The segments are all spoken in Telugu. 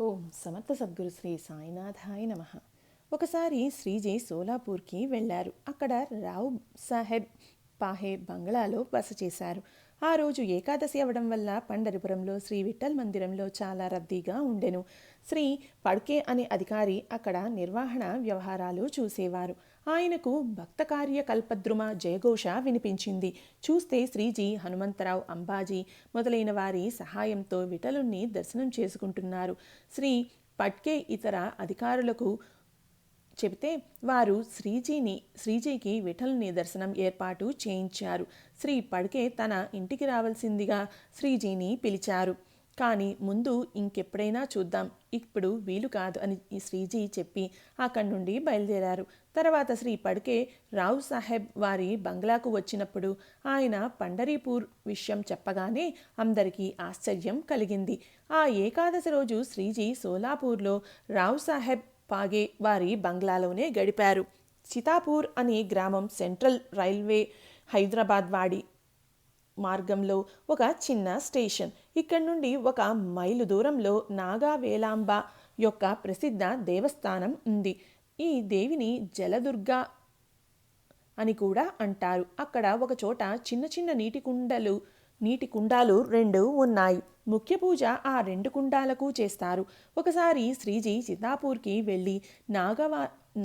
ఓం సమర్థ సద్గురు శ్రీ సాయినాథాయ నమ. ఒకసారి శ్రీజీ సోలాపూర్కి వెళ్ళారు. అక్కడ రావు సాహెబ్ పాహే బంగ్లాలో బస చేశారు. ఆ రోజు ఏకాదశి అవడం వల్ల పండరిపురంలో శ్రీ విఠల్ మందిరంలో చాలా రద్దీగా ఉండెను. శ్రీ పడ్కే అనే అధికారి అక్కడ నిర్వహణ వ్యవహారాలు చూసేవారు. ఆయనకు భక్త కార్య కల్పద్రుమ జయఘోష వినిపించింది. చూస్తే శ్రీజీ హనుమంతరావు అంబాజీ మొదలైన వారి సహాయంతో విఠలుణ్ణి దర్శనం చేసుకుంటున్నారు. శ్రీ పడ్కే ఇతర అధికారులకు చెబితే వారు శ్రీజీకి విఠలుని దర్శనం ఏర్పాటు చేయించారు. శ్రీ పడ్కే తన ఇంటికి రావాల్సిందిగా శ్రీజీని పిలిచారు. కానీ ముందు ఇంకెప్పుడైనా చూద్దాం, ఇప్పుడు వీలు కాదు అని శ్రీజీ చెప్పి అక్కడి నుండి బయలుదేరారు. తర్వాత శ్రీ పడ్కే రావు సాహెబ్ వారి బంగ్లాకు వచ్చినప్పుడు ఆయన పండరీపూర్ విషయం చెప్పగానే అందరికీ ఆశ్చర్యం కలిగింది. ఆ ఏకాదశి రోజు శ్రీజీ సోలాపూర్లో రావు సాహెబ్ పాగే వారి బంగ్లాలోనే గడిపారు. చితాపూర్ అనే గ్రామం సెంట్రల్ రైల్వే హైదరాబాద్ వాడి మార్గంలో ఒక చిన్న స్టేషన్. ఇక్కడి నుండి 1 మైలు దూరంలో నాగావేలాంబ యొక్క ప్రసిద్ధ దేవస్థానం ఉంది. ఈ దేవిని జలదుర్గ అని కూడా అంటారు. అక్కడ ఒక చోట చిన్న చిన్న నీటి కుండాలు 2 ఉన్నాయి. ముఖ్య పూజ ఆ 2 కుండాలకు చేస్తారు. ఒకసారి శ్రీజీ చితాపూర్కి వెళ్ళి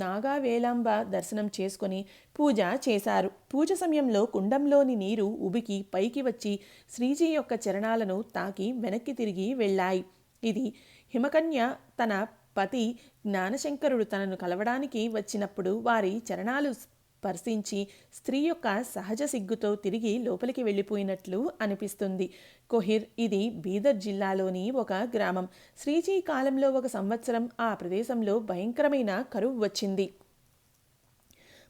నాగావేలాంబ దర్శనం చేసుకుని పూజ చేశారు. పూజ సమయంలో కుండంలోని నీరు ఉబికి పైకి వచ్చి శ్రీజీ యొక్క చరణాలను తాకి వెనక్కి తిరిగి వెళ్ళాయి. ఇది హిమకన్య తన పతి జ్ఞానశంకరుడు తనను కలవడానికి వచ్చినప్పుడు వారి చరణాలు స్పర్శించి స్త్రీ యొక్క సహజ సిగ్గుతో తిరిగి లోపలికి వెళ్ళిపోయినట్లు అనిపిస్తుంది. కొహిర్ ఇది బీదర్ జిల్లాలోని ఒక గ్రామం. శ్రీజీ కాలంలో 1 సంవత్సరం ఆ ప్రదేశంలో భయంకరమైన కరువు వచ్చింది.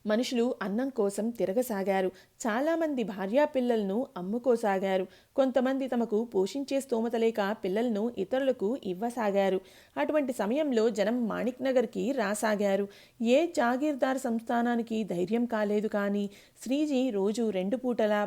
మనుషులు అన్నం కోసం తిరగసాగారు. చాలామంది భార్యాపిల్లలను అమ్ముకోసాగారు. కొంతమంది తమకు పోషించే స్తోమత లేక పిల్లలను ఇతరులకు ఇవ్వసాగారు. అటువంటి సమయంలో జనం మాణిక్ నగర్కి రాసాగారు. ఏ జాగీర్దార్ సంస్థానానికి ధైర్యం కాలేదు. కానీ శ్రీజీ రోజు 2 పూటలా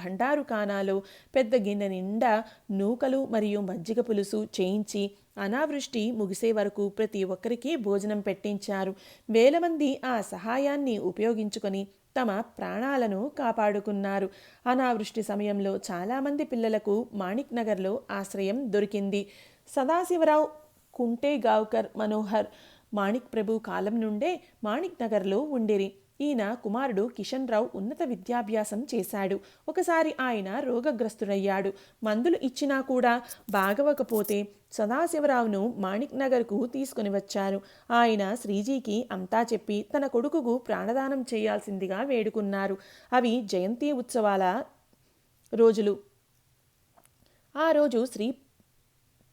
భండారు ఖానాలో పెద్ద గిన్నె నిండా నూకలు మరియు మజ్జిగ పులుసు చేయించి అనావృష్టి ముగిసే వరకు ప్రతి ఒక్కరికి భోజనం పెట్టించారు. వేల మంది ఆ సహాయాన్ని ఉపయోగించుకొని తమ ప్రాణాలను కాపాడుకున్నారు. అనావృష్టి సమయంలో చాలామంది పిల్లలకు మాణిక్ నగర్లో ఆశ్రయం దొరికింది. సదాశివరావు కుంటేగావ్కర్ మనోహర్ మాణిక్ ప్రభు కాలం నుండే మాణిక్ నగర్లో ఉండిరి. ఈయన కుమారుడు కిషన్ రావు ఉన్నత విద్యాభ్యాసం చేశాడు. ఒకసారి ఆయన రోగగ్రస్తుడయ్యాడు. మందులు ఇచ్చినా కూడా బాగవకపోతే సదాశివరావును మాణిక్ నగర్కు తీసుకుని వచ్చారు. ఆయన శ్రీజీకి అంతా చెప్పి తన కొడుకుకు ప్రాణదానం చేయాల్సిందిగా వేడుకున్నారు. అవి జయంతి ఉత్సవాల రోజులు. ఆ రోజు శ్రీ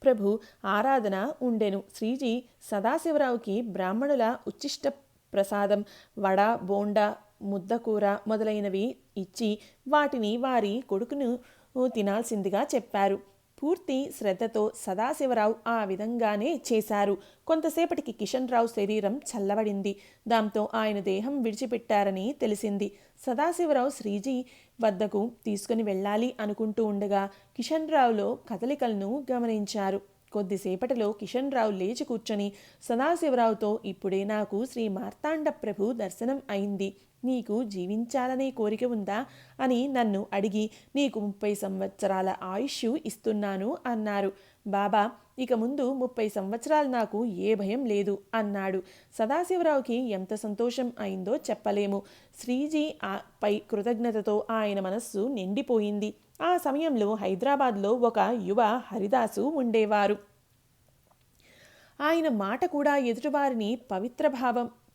ప్రభు ఆరాధన ఉండెను. శ్రీజీ సదాశివరావుకి బ్రాహ్మణుల ఉచ్చిష్ట ప్రసాదం, వడ, బోండా, ముద్దకూర మొదలైనవి ఇచ్చి వాటిని వారి కొడుకును తినాల్సిందిగా చెప్పారు. పూర్తి శ్రద్ధతో సదాశివరావు ఆ విధంగానే చేశారు. కొంతసేపటికి కిషన్ రావు శరీరం చల్లబడింది. దాంతో ఆయన దేహం విడిచిపెట్టారని తెలిసింది. సదాశివరావు శ్రీజీ వద్దకు తీసుకుని వెళ్ళాలి అనుకుంటూ ఉండగా కిషన్ రావులో కదలికలను గమనించారు. కొద్దిసేపటిలో కిషన్ రావు లేచి కూర్చొని సదాశివరావుతో, ఇప్పుడే నాకు శ్రీ మార్తాండ ప్రభు దర్శనం అయింది. నీకు జీవించాలనే కోరిక ఉందా అని నన్ను అడిగి నీకు 30 సంవత్సరాల ఆయుష్ ఇస్తున్నాను అన్నారు. బాబా, ఇక ముందు 30 సంవత్సరాలు నాకు ఏ భయం లేదు అన్నాడు. సదాశివరావుకి ఎంత సంతోషం అయిందో చెప్పలేము. శ్రీజీ పై కృతజ్ఞతతో ఆయన మనస్సు నిండిపోయింది. ఆ సమయంలో హైదరాబాద్లో ఒక యువ హరిదాసు ఉండేవారు. ఆయన మాట కూడా ఎదుటివారిని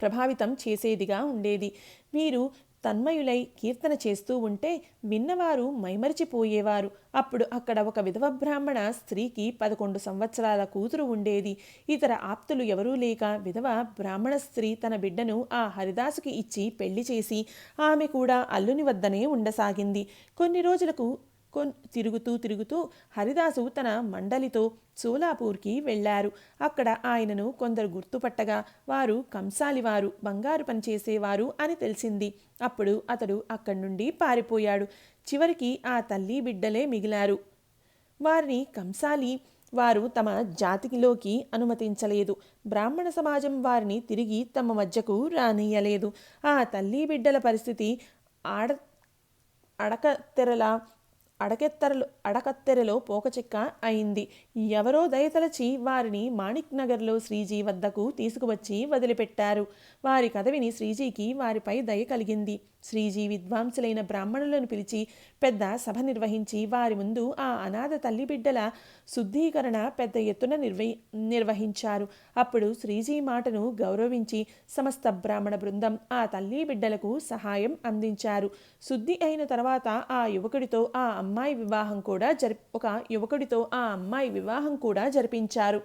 ప్రభావితం చేసేదిగా ఉండేది. వీరు తన్మయులై కీర్తన చేస్తూ ఉంటే విన్నవారు మైమరిచిపోయేవారు. అప్పుడు అక్కడ ఒక విధవ బ్రాహ్మణ స్త్రీకి 11 సంవత్సరాల కూతురు ఉండేది. ఇతర ఆప్తులు ఎవరూ లేక విధవ బ్రాహ్మణ స్త్రీ తన బిడ్డను ఆ హరిదాసుకి ఇచ్చి పెళ్లి చేసి ఆమె కూడా అల్లుని వద్దనే ఉండసాగింది. కొన్ని రోజులకు తిరుగుతూ హరిదాసు తన మండలితో సోలాపూర్కి వెళ్ళారు. అక్కడ ఆయనను కొందరు గుర్తుపట్టగా వారు కంసాలివారు, బంగారు పనిచేసేవారు అని తెలిసింది. అప్పుడు అతడు అక్కడి నుండి పారిపోయాడు. చివరికి ఆ తల్లి బిడ్డలే మిగిలారు. వారిని కంసాలి వారు తమ జాతికిలోకి అనుమతించలేదు. బ్రాహ్మణ సమాజం వారిని తిరిగి తమ మధ్యకు రానియ్యలేదు. ఆ తల్లి బిడ్డల పరిస్థితి ఆడ అడకత్తెరలా అడకత్తెరలో పోకచెక్క అయింది. ఎవరో దయతలచి వారిని మాణిక్ నగర్లో శ్రీజీ వద్దకు తీసుకువచ్చి వదిలిపెట్టారు. వారి కథ విని శ్రీజీకి వారిపై దయ కలిగింది. శ్రీజీ విద్వాంసులైన బ్రాహ్మణులను పిలిచి పెద్ద సభ నిర్వహించి వారి ముందు ఆ అనాథ తల్లి బిడ్డల శుద్ధీకరణ పెద్ద ఎత్తున నిర్వహించారు. అప్పుడు శ్రీజీ మాటను గౌరవించి సమస్త బ్రాహ్మణ బృందం ఆ తల్లి బిడ్డలకు సహాయం అందించారు. శుద్ధి అయిన తర్వాత ఆ యువకుడితో ఆ అమ్మాయి వివాహం కూడా జరిపించారు.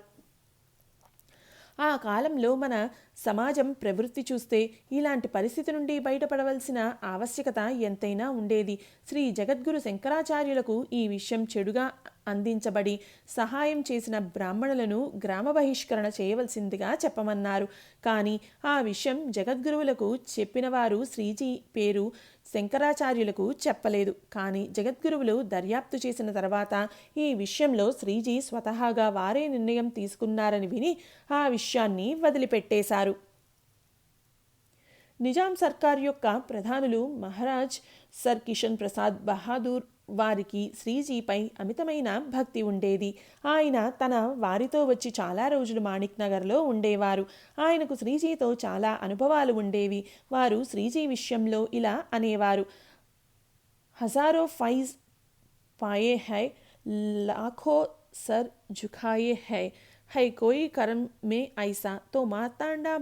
ఆ కాలంలో మన సమాజం ప్రవృత్తి చూస్తే ఇలాంటి పరిస్థితి నుండి బయటపడవలసిన ఆవశ్యకత ఎంతైనా ఉండేది. శ్రీ జగద్గురు శంకరాచార్యులకు ఈ విషయం చెడుగా అందించబడి సహాయం చేసిన బ్రాహ్మణులను గ్రామ బహిష్కరణ చేయవలసిందిగా చెప్పమన్నారు. కానీ ఆ విషయం జగద్గురువులకు చెప్పినవారు శ్రీజీ పేరు శంకరాచార్యులకు చెప్పలేదు. కానీ జగద్గురువులు దర్యాప్తు చేసిన తర్వాత ఈ విషయంలో శ్రీజీ స్వతహాగా వారే నిర్ణయం తీసుకున్నారని విని ఆ విషయాన్ని వదిలిపెట్టేశారు. నిజాం సర్కార్ యొక్క ప్రధానులు మహారాజ్ సర్ కిషన్ ప్రసాద్ బహాదూర్ వారికి శ్రీజీపై అమితమైన భక్తి ఉండేది. ఆయన తన వారితో వచ్చి చాలా రోజులు మాణిక్ నగర్లో ఉండేవారు. ఆయనకు శ్రీజీతో చాలా అనుభవాలు ఉండేవి. వారు శ్రీజీ విషయంలో ఇలా అనేవారు: హజారో ఫైజ్ పాయే హై, లాఖో సర్ झुकाए है कोई कर्म में ऐसा तो మార్తాండా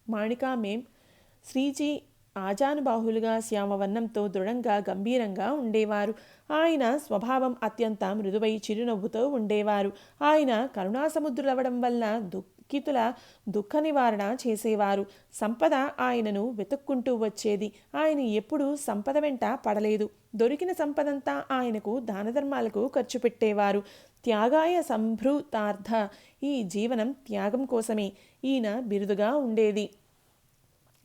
మాణికా మేం. శ్రీజీ ఆజానుబాహులుగా శ్యామవర్ణంతో దృఢంగా గంభీరంగా ఉండేవారు. ఆయన స్వభావం అత్యంత మృదువై చిరునవ్వుతో ఉండేవారు. ఆయన కరుణాసముద్రులవడం వల్ల దుఃఖితుల దుఃఖ నివారణ చేసేవారు. సంపద ఆయనను వెతుక్కుంటూ వచ్చేది. ఆయన ఎప్పుడూ సంపద వెంట పడలేదు. దొరికిన సంపదంతా ఆయనకు దానధర్మాలకు ఖర్చు పెట్టేవారు. త్యాగాయ సంభృతార్థ, ఈ జీవనం త్యాగం కోసమే ఈయన బిరుదుగా ఉండేది.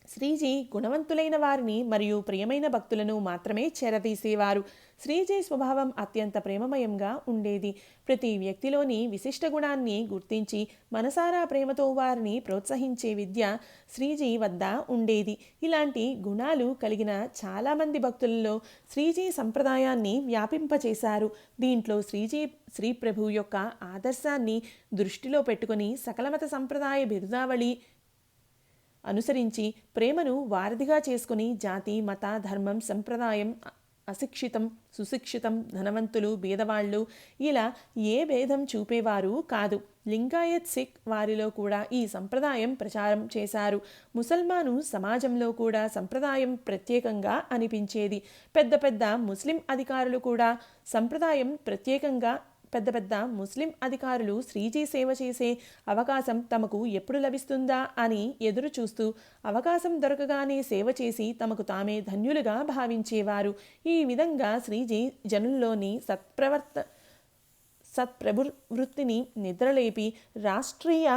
శ్రీజీ గుణవంతులైన వారిని మరియు ప్రియమైన భక్తులను మాత్రమే చేరదీసేవారు. శ్రీజీ స్వభావం అత్యంత ప్రేమమయంగా ఉండేది. ప్రతి వ్యక్తిలోని విశిష్ట గుణాన్ని గుర్తించి మనసారా ప్రేమతో వారిని ప్రోత్సహించే విద్య శ్రీజీ వద్ద ఉండేది. ఇలాంటి గుణాలు కలిగిన చాలామంది భక్తులలో శ్రీజీ సంప్రదాయాన్ని వ్యాపింపచేశారు. దీంట్లో శ్రీ ప్రభు యొక్క ఆదర్శాన్ని దృష్టిలో పెట్టుకుని సకలమత సంప్రదాయ బిరుదావళి అనుసరించి ప్రేమను వారధిగా చేసుకుని జాతి, మత, ధర్మం, సంప్రదాయం, అశిక్షితం, సుశిక్షితం, ధనవంతులు, బీదవాళ్ళు ఇలా ఏ భేదం చూపేవారు కాదు. లింగాయత్ సిక్ వారిలో కూడా ఈ సంప్రదాయం ప్రచారం చేశారు. ముసల్మాను సమాజంలో కూడా సంప్రదాయం ప్రత్యేకంగా అనిపించేది. పెద్ద పెద్ద ముస్లిం అధికారులు శ్రీజీ సేవ చేసే అవకాశం తమకు ఎప్పుడు లభిస్తుందా అని ఎదురు చూస్తూ అవకాశం దొరకగానే సేవ చేసి తమకు తామే ధన్యులుగా భావించేవారు. ఈ విధంగా శ్రీజీ జనుల్లోని సత్ప్రవృత్తిని నిద్రలేపి రాష్ట్రీయ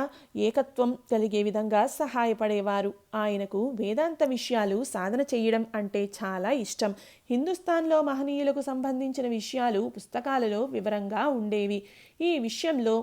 ఏకత్వం కలిగే విధంగా సహాయపడేవారు. ఆయనకు వేదాంత విషయాలు సాధన చేయడం అంటే చాలా ఇష్టం. హిందుస్థాన్లో మహనీయులకు సంబంధించిన విషయాలు పుస్తకాలలో వివరంగా ఉండేవి. ఈ విషయంలో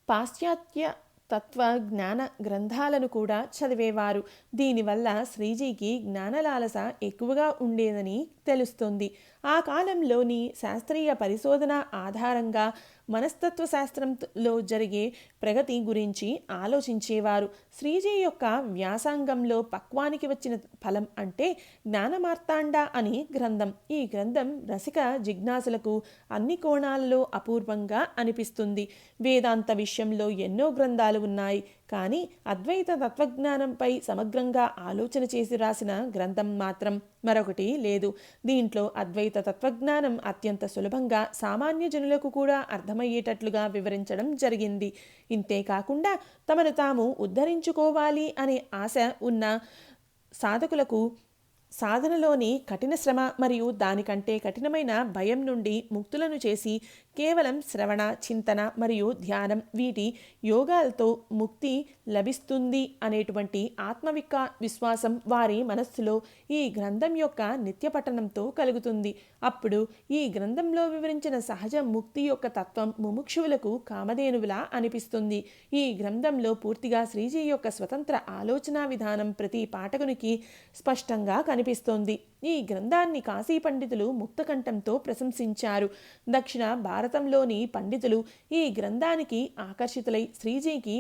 పాశ్చాత్య తత్వ జ్ఞాన గ్రంథాలను కూడా చదివేవారు. దీనివల్ల శ్రీజీకి జ్ఞానలాలస ఎక్కువగా ఉండేదని తెలుస్తుంది. ఆ కాలంలోని శాస్త్రీయ పరిశోధన ఆధారంగా మనస్తత్వ శాస్త్రంలో జరిగే ప్రగతి గురించి ఆలోచించేవారు. శ్రీజీ యొక్క వ్యాసంగంలో పక్వానికి వచ్చిన ఫలం అంటే జ్ఞానమార్తాండ అని గ్రంథం. ఈ గ్రంథం రసిక జిజ్ఞాసులకు అన్ని కోణాలలో అపూర్వంగా అనిపిస్తుంది. వేదాంత విషయంలో ఎన్నో గ్రంథాలు ఉన్నాయి, కానీ అద్వైత తత్వజ్ఞానంపై సమగ్రంగా ఆలోచన చేసి రాసిన గ్రంథం మాత్రం మరొకటి లేదు. దీంట్లో అద్వైత తత్వజ్ఞానం అత్యంత సులభంగా సామాన్య జనులకు కూడా అర్థమయ్యేటట్లుగా వివరించడం జరిగింది. ఇంతేకాకుండా తమను తాము ఉద్ధరించుకోవాలి అనే ఆశ ఉన్న సాధకులకు సాధనలోని కఠిన శ్రమ మరియు దానికంటే కఠినమైన భయం నుండి ముక్తులను చేసి కేవలం శ్రవణ, చింతన మరియు ధ్యానం వీటి యోగాలతో ముక్తి లభిస్తుంది అనేటువంటి విశ్వాసం వారి మనస్సులో ఈ గ్రంథం యొక్క నిత్య పఠనంతో కలుగుతుంది. అప్పుడు ఈ గ్రంథంలో వివరించిన సహజ ముక్తి యొక్క తత్వం ముముక్షువులకు కామధేనువులా అనిపిస్తుంది. ఈ గ్రంథంలో పూర్తిగా శ్రీజీ యొక్క స్వతంత్ర ఆలోచన విధానం ప్రతి పాఠకునికి స్పష్టంగా కనిపిస్తోంది. ఈ గ్రంథాన్ని కాశీ పండితులు ముక్తకంఠంతో ప్రశంసించారు. దక్షిణ భారతంలోని పండితులు ఈ గ్రంథానికి ఆకర్షితులై శ్రీజీకి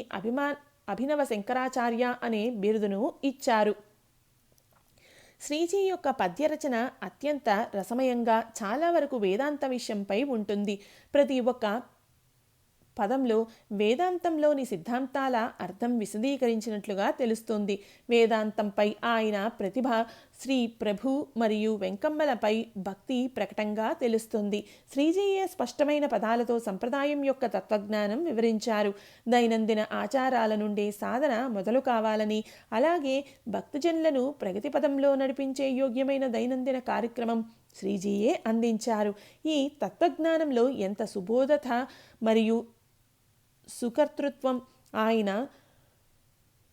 అభినవ శంకరాచార్య అనే బిరుదును ఇచ్చారు. శ్రీజీ యొక్క పద్యరచన అత్యంత రసమయంగా చాలా వరకు వేదాంత విషయంపై ఉంటుంది. ప్రతి ఒక్క పదంలో వేదాంతంలోని సిద్ధాంతాల అర్థం విశదీకరించినట్లుగా తెలుస్తుంది. వేదాంతంపై ఆయన ప్రతిభ, శ్రీ ప్రభు మరియు వెంకమ్మలపై భక్తి ప్రకటంగా తెలుస్తుంది. శ్రీజీయే స్పష్టమైన పదాలతో సంప్రదాయం యొక్క తత్వజ్ఞానం వివరించారు. దైనందిన ఆచారాల నుండి సాధన మొదలు కావాలని, అలాగే భక్తజనులను ప్రగతి పదంలో నడిపించే యోగ్యమైన దైనందిన కార్యక్రమం శ్రీజీయే అందించారు. ఈ తత్వజ్ఞానంలో ఎంత సుబోధత మరియు సుకర్తృత్వం ఆయన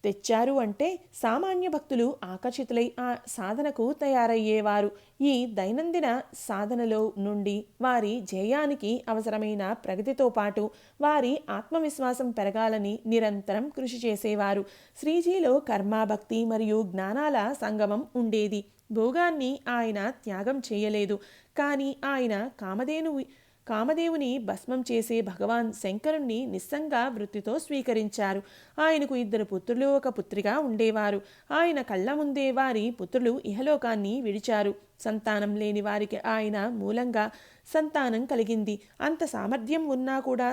తెచ్చారు అంటే సామాన్య భక్తులు ఆకర్షితులై ఆ సాధనకు తయారయ్యేవారు. ఈ దైనందిన సాధనలో నుండి వారి జయానికి అవసరమైన ప్రగతితో పాటు వారి ఆత్మవిశ్వాసం పెరగాలని నిరంతరం కృషి చేసేవారు. శ్రీజీలో కర్మ, భక్తి మరియు జ్ఞానాల సంగమం ఉండేది. భోగాన్ని ఆయన త్యాగం చేయలేదు. కానీ ఆయన కామదేవుని భస్మం చేసే భగవాన్ శంకరుణ్ణి నిస్సంగా వృత్తితో స్వీకరించారు. ఆయనకు 2 పుత్రులు, 1 పుత్రిక ఉండేవారు. ఆయన కళ్ళ ముందే వారి పుత్రులు ఇహలోకాన్ని విడిచారు. సంతానం లేని వారికి ఆయన మూలంగా సంతానం కలిగింది. అంత సామర్థ్యం ఉన్నా కూడా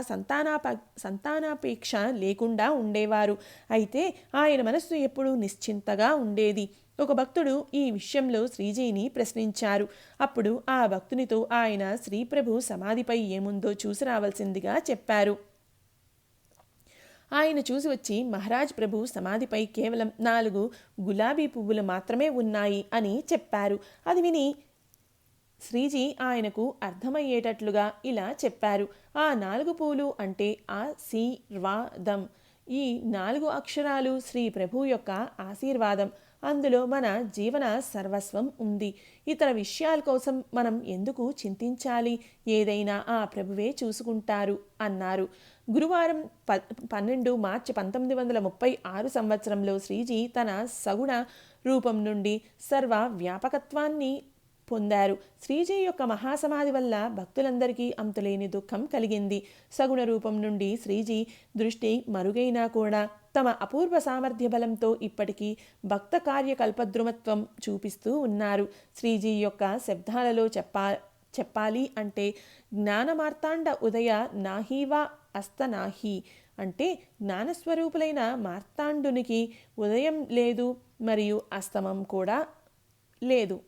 సంతానాపేక్ష లేకుండా ఉండేవారు. అయితే ఆయన మనస్సు ఎప్పుడూ నిశ్చింతగా ఉండేది. ఒక భక్తుడు ఈ విషయంలో శ్రీజీని ప్రశ్నించారు. అప్పుడు ఆ భక్తునితో ఆయన శ్రీప్రభు సమాధిపై ఏముందో చూసి రావాల్సిందిగా చెప్పారు. ఆయన చూసి వచ్చి మహారాజ్ ప్రభు సమాధిపై కేవలం 4 గులాబీ పువ్వులు మాత్రమే ఉన్నాయి అని చెప్పారు. అది విని శ్రీజీ ఆయనకు అర్థమయ్యేటట్లుగా ఇలా చెప్పారు. ఆ 4 పూలు అంటే ఆశీర్వాదం. ఈ 4 అక్షరాలు శ్రీ ప్రభు యొక్క ఆశీర్వాదం. అందులో మన జీవన సర్వస్వం ఉంది. ఇతర విషయాల కోసం మనం ఎందుకు చింతించాలి? ఏదైనా ఆ ప్రభువే చూసుకుంటారు అన్నారు. గురువారం 12 మార్చి 1936 సంవత్సరంలో శ్రీజీ తన సగుణ రూపం నుండి సర్వ వ్యాపకత్వాన్ని పొందారు. శ్రీజీ యొక్క మహాసమాధి వల్ల భక్తులందరికీ అంతులేని దుఃఖం కలిగింది. సగుణ రూపం నుండి శ్రీజీ దృష్టి మరుగైనా కూడా తమ అపూర్వ సామర్థ్య బలంతో ఇప్పటికీ భక్త కార్యకల్పద్రుమత్వం చూపిస్తూ ఉన్నారు. శ్రీజీ యొక్క శబ్దాలలో చెప్పాలి అంటే జ్ఞానమార్తాండ ఉదయ నాహీవా అస్తనాహి అంటే జ్ఞానస్వరూపులైన మార్తాండునికి ఉదయం లేదు మరియు అస్తమం కూడా లేదు.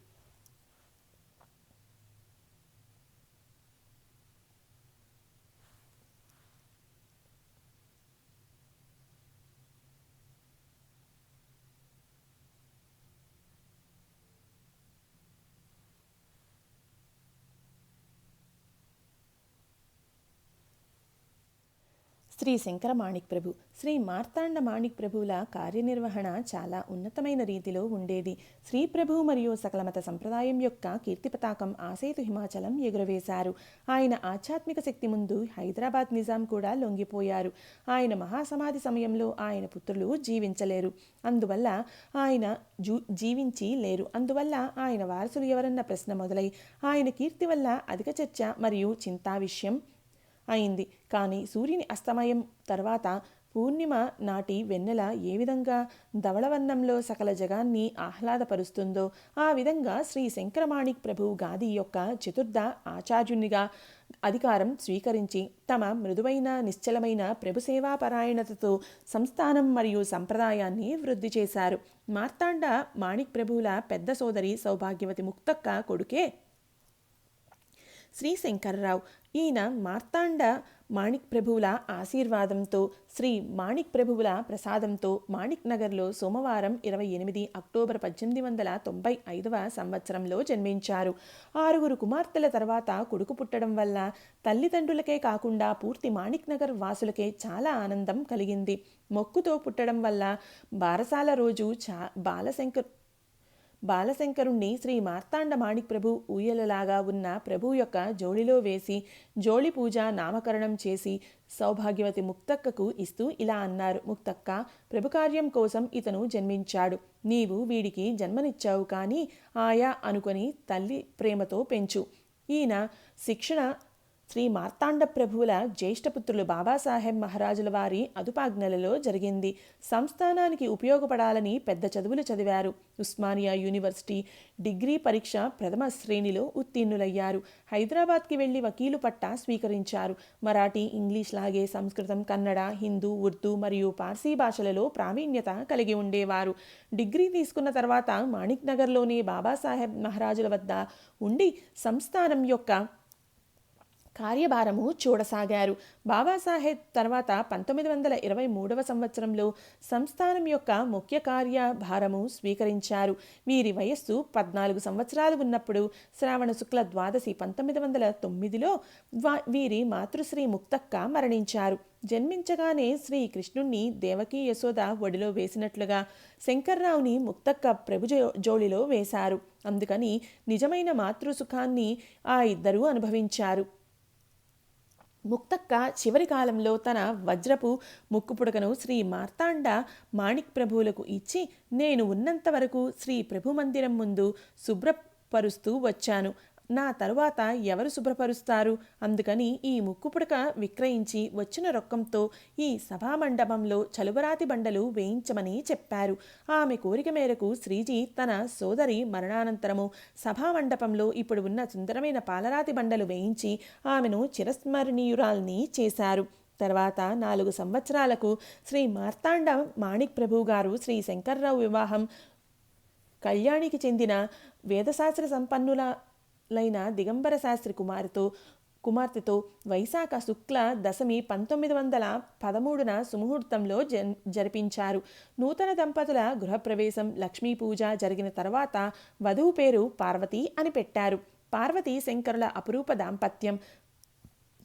శ్రీ శంకర మాణిక్ ప్రభు, శ్రీ మార్తాండ మాణిక్ ప్రభువుల కార్యనిర్వహణ చాలా ఉన్నతమైన రీతిలో ఉండేది. శ్రీ ప్రభు మరియు సకల మత సంప్రదాయం యొక్క కీర్తి పతాకం ఆసేతు హిమాచలం ఎగురవేశారు. ఆయన ఆధ్యాత్మిక శక్తి ముందు హైదరాబాద్ నిజాం కూడా లొంగిపోయారు. ఆయన మహాసమాధి సమయంలో ఆయన పుత్రులు జీవించలేరు. అందువల్ల ఆయన వారసులు ఎవరన్న ప్రశ్న మొదలై ఆయన కీర్తి వల్ల అధిక చర్చ మరియు చింతా విషయం అయింది. కానీ సూర్యుని అస్తమయం తర్వాత పూర్ణిమ నాటి వెన్నెల ఏ విధంగా ధవళవర్ణంలో సకల జగాన్ని ఆహ్లాదపరుస్తుందో ఆ విధంగా శ్రీ శంకరమాణిక్ ప్రభు గాది యొక్క చతుర్థ ఆచార్యునిగా అధికారం స్వీకరించి తమ మృదువైన నిశ్చలమైన ప్రభుసేవాపరాయణతతో సంస్థానం మరియు సంప్రదాయాన్ని వృద్ధి చేశారు. మార్తాండ మాణిక్ ప్రభువుల పెద్ద సోదరి సౌభాగ్యవతి ముక్తక్క కొడుకే శ్రీ శంకర్రావు. ఈయన మార్తాండ మాణిక్ ప్రభువుల ఆశీర్వాదంతో, శ్రీ మాణిక్ ప్రభువుల ప్రసాదంతో మాణిక్ నగర్లో సోమవారం 28 అక్టోబర్ 1895 సంవత్సరంలో జన్మించారు. 6 కుమార్తెల తర్వాత కొడుకు పుట్టడం వల్ల తల్లిదండ్రులకే కాకుండా పూర్తి మాణిక్ నగర్ వాసులకే చాలా ఆనందం కలిగింది. మొక్కుతో పుట్టడం వల్ల బారసాల రోజు బాలశంకరుణ్ణి శ్రీ మార్తాండ మాణిక్ ప్రభు ఊయలలాగా ఉన్న ప్రభు యొక్క జోడిలో వేసి జోళి పూజ నామకరణం చేసి సౌభాగ్యవతి ముక్తక్కకు ఇస్తూ ఇలా అన్నారు: ముక్తక్క, ప్రభు కార్యం కోసం ఇతను జన్మించాడు. నీవు వీడికి జన్మనిచ్చావు, కానీ ఆయా అనుకొని తల్లి ప్రేమతో పెంచు. ఈయన శిక్షణ శ్రీ మార్తాండ ప్రభువుల జ్యేష్ఠపుత్రులు బాబాసాహెబ్ మహారాజుల వారి అదుపాజ్ఞలలో జరిగింది. సంస్థానానికి ఉపయోగపడాలని పెద్ద చదువులు చదివారు. ఉస్మానియా యూనివర్సిటీ డిగ్రీ పరీక్ష ప్రథమ శ్రేణిలో ఉత్తీర్ణులయ్యారు. హైదరాబాద్కి వెళ్లి వకీలు పట్టా స్వీకరించారు. మరాఠీ, ఇంగ్లీష్ లాగే సంస్కృతం, కన్నడ, హిందూ, ఉర్దూ మరియు పార్సీ భాషలలో ప్రావీణ్యత కలిగి ఉండేవారు. డిగ్రీ తీసుకున్న తర్వాత మాణిక్ నగర్లోని బాబాసాహెబ్ మహారాజుల వద్ద ఉండి సంస్థానం యొక్క కార్యభారము చూడసాగారు. బాబాసాహెబ్ తర్వాత 1923 సంవత్సరంలో సంస్థానం యొక్క ముఖ్య కార్యభారము స్వీకరించారు. వీరి వయస్సు 14 సంవత్సరాలు ఉన్నప్పుడు శ్రావణ శుక్ల ద్వాదశి 1909లో వీరి మాతృశ్రీ ముక్తక్క మరణించారు. జన్మించగానే శ్రీ కృష్ణుణ్ణి దేవకీ యశోద ఒడిలో వేసినట్లుగా శంకర్రావుని ముక్తక్క ప్రభు జోళిలో వేశారు. అందుకని నిజమైన మాతృసుఖాన్ని ఆ ఇద్దరూ అనుభవించారు. ముక్తక్క చివరి కాలంలో తన వజ్రపు ముక్కుపుడకను శ్రీ మార్తాండ మాణిక్ ప్రభువులకు ఇచ్చి, నేను ఉన్నంత వరకు శ్రీ ప్రభు మందిరం ముందు శుభ్రపరుస్తూ వచ్చాను. నా తరువాత ఎవరు శుభ్రపరుస్తారు? అందుకని ఈ ముక్కుపుడక విక్రయించి వచ్చిన రొక్కంతో ఈ సభామండపంలో చలువరాతి బండలు వేయించమని చెప్పారు. ఆమె కోరిక మేరకు శ్రీజీ తన సోదరి మరణానంతరము సభామండపంలో ఇప్పుడు ఉన్న సుందరమైన పాలరాతి బండలు వేయించి ఆమెను చిరస్మరణీయురాల్ని చేశారు. తర్వాత 4 సంవత్సరాలకు శ్రీ మార్తాండ మాణిక్ ప్రభు గారు శ్రీ శంకర్రావు వివాహం కళ్యాణికి చెందిన వేదశాస్త్ర సంపన్నులైన దిగంబర శాస్త్రి కుమార్తెతో వైశాఖ శుక్ల దశమి 1913 సుముహూర్తంలో జరిపించారు. నూతన దంపతుల గృహప్రవేశం, లక్ష్మీ పూజ జరిగిన తర్వాత వధువు పేరు పార్వతి అని పెట్టారు. పార్వతి శంకరుల అపురూప దాంపత్యం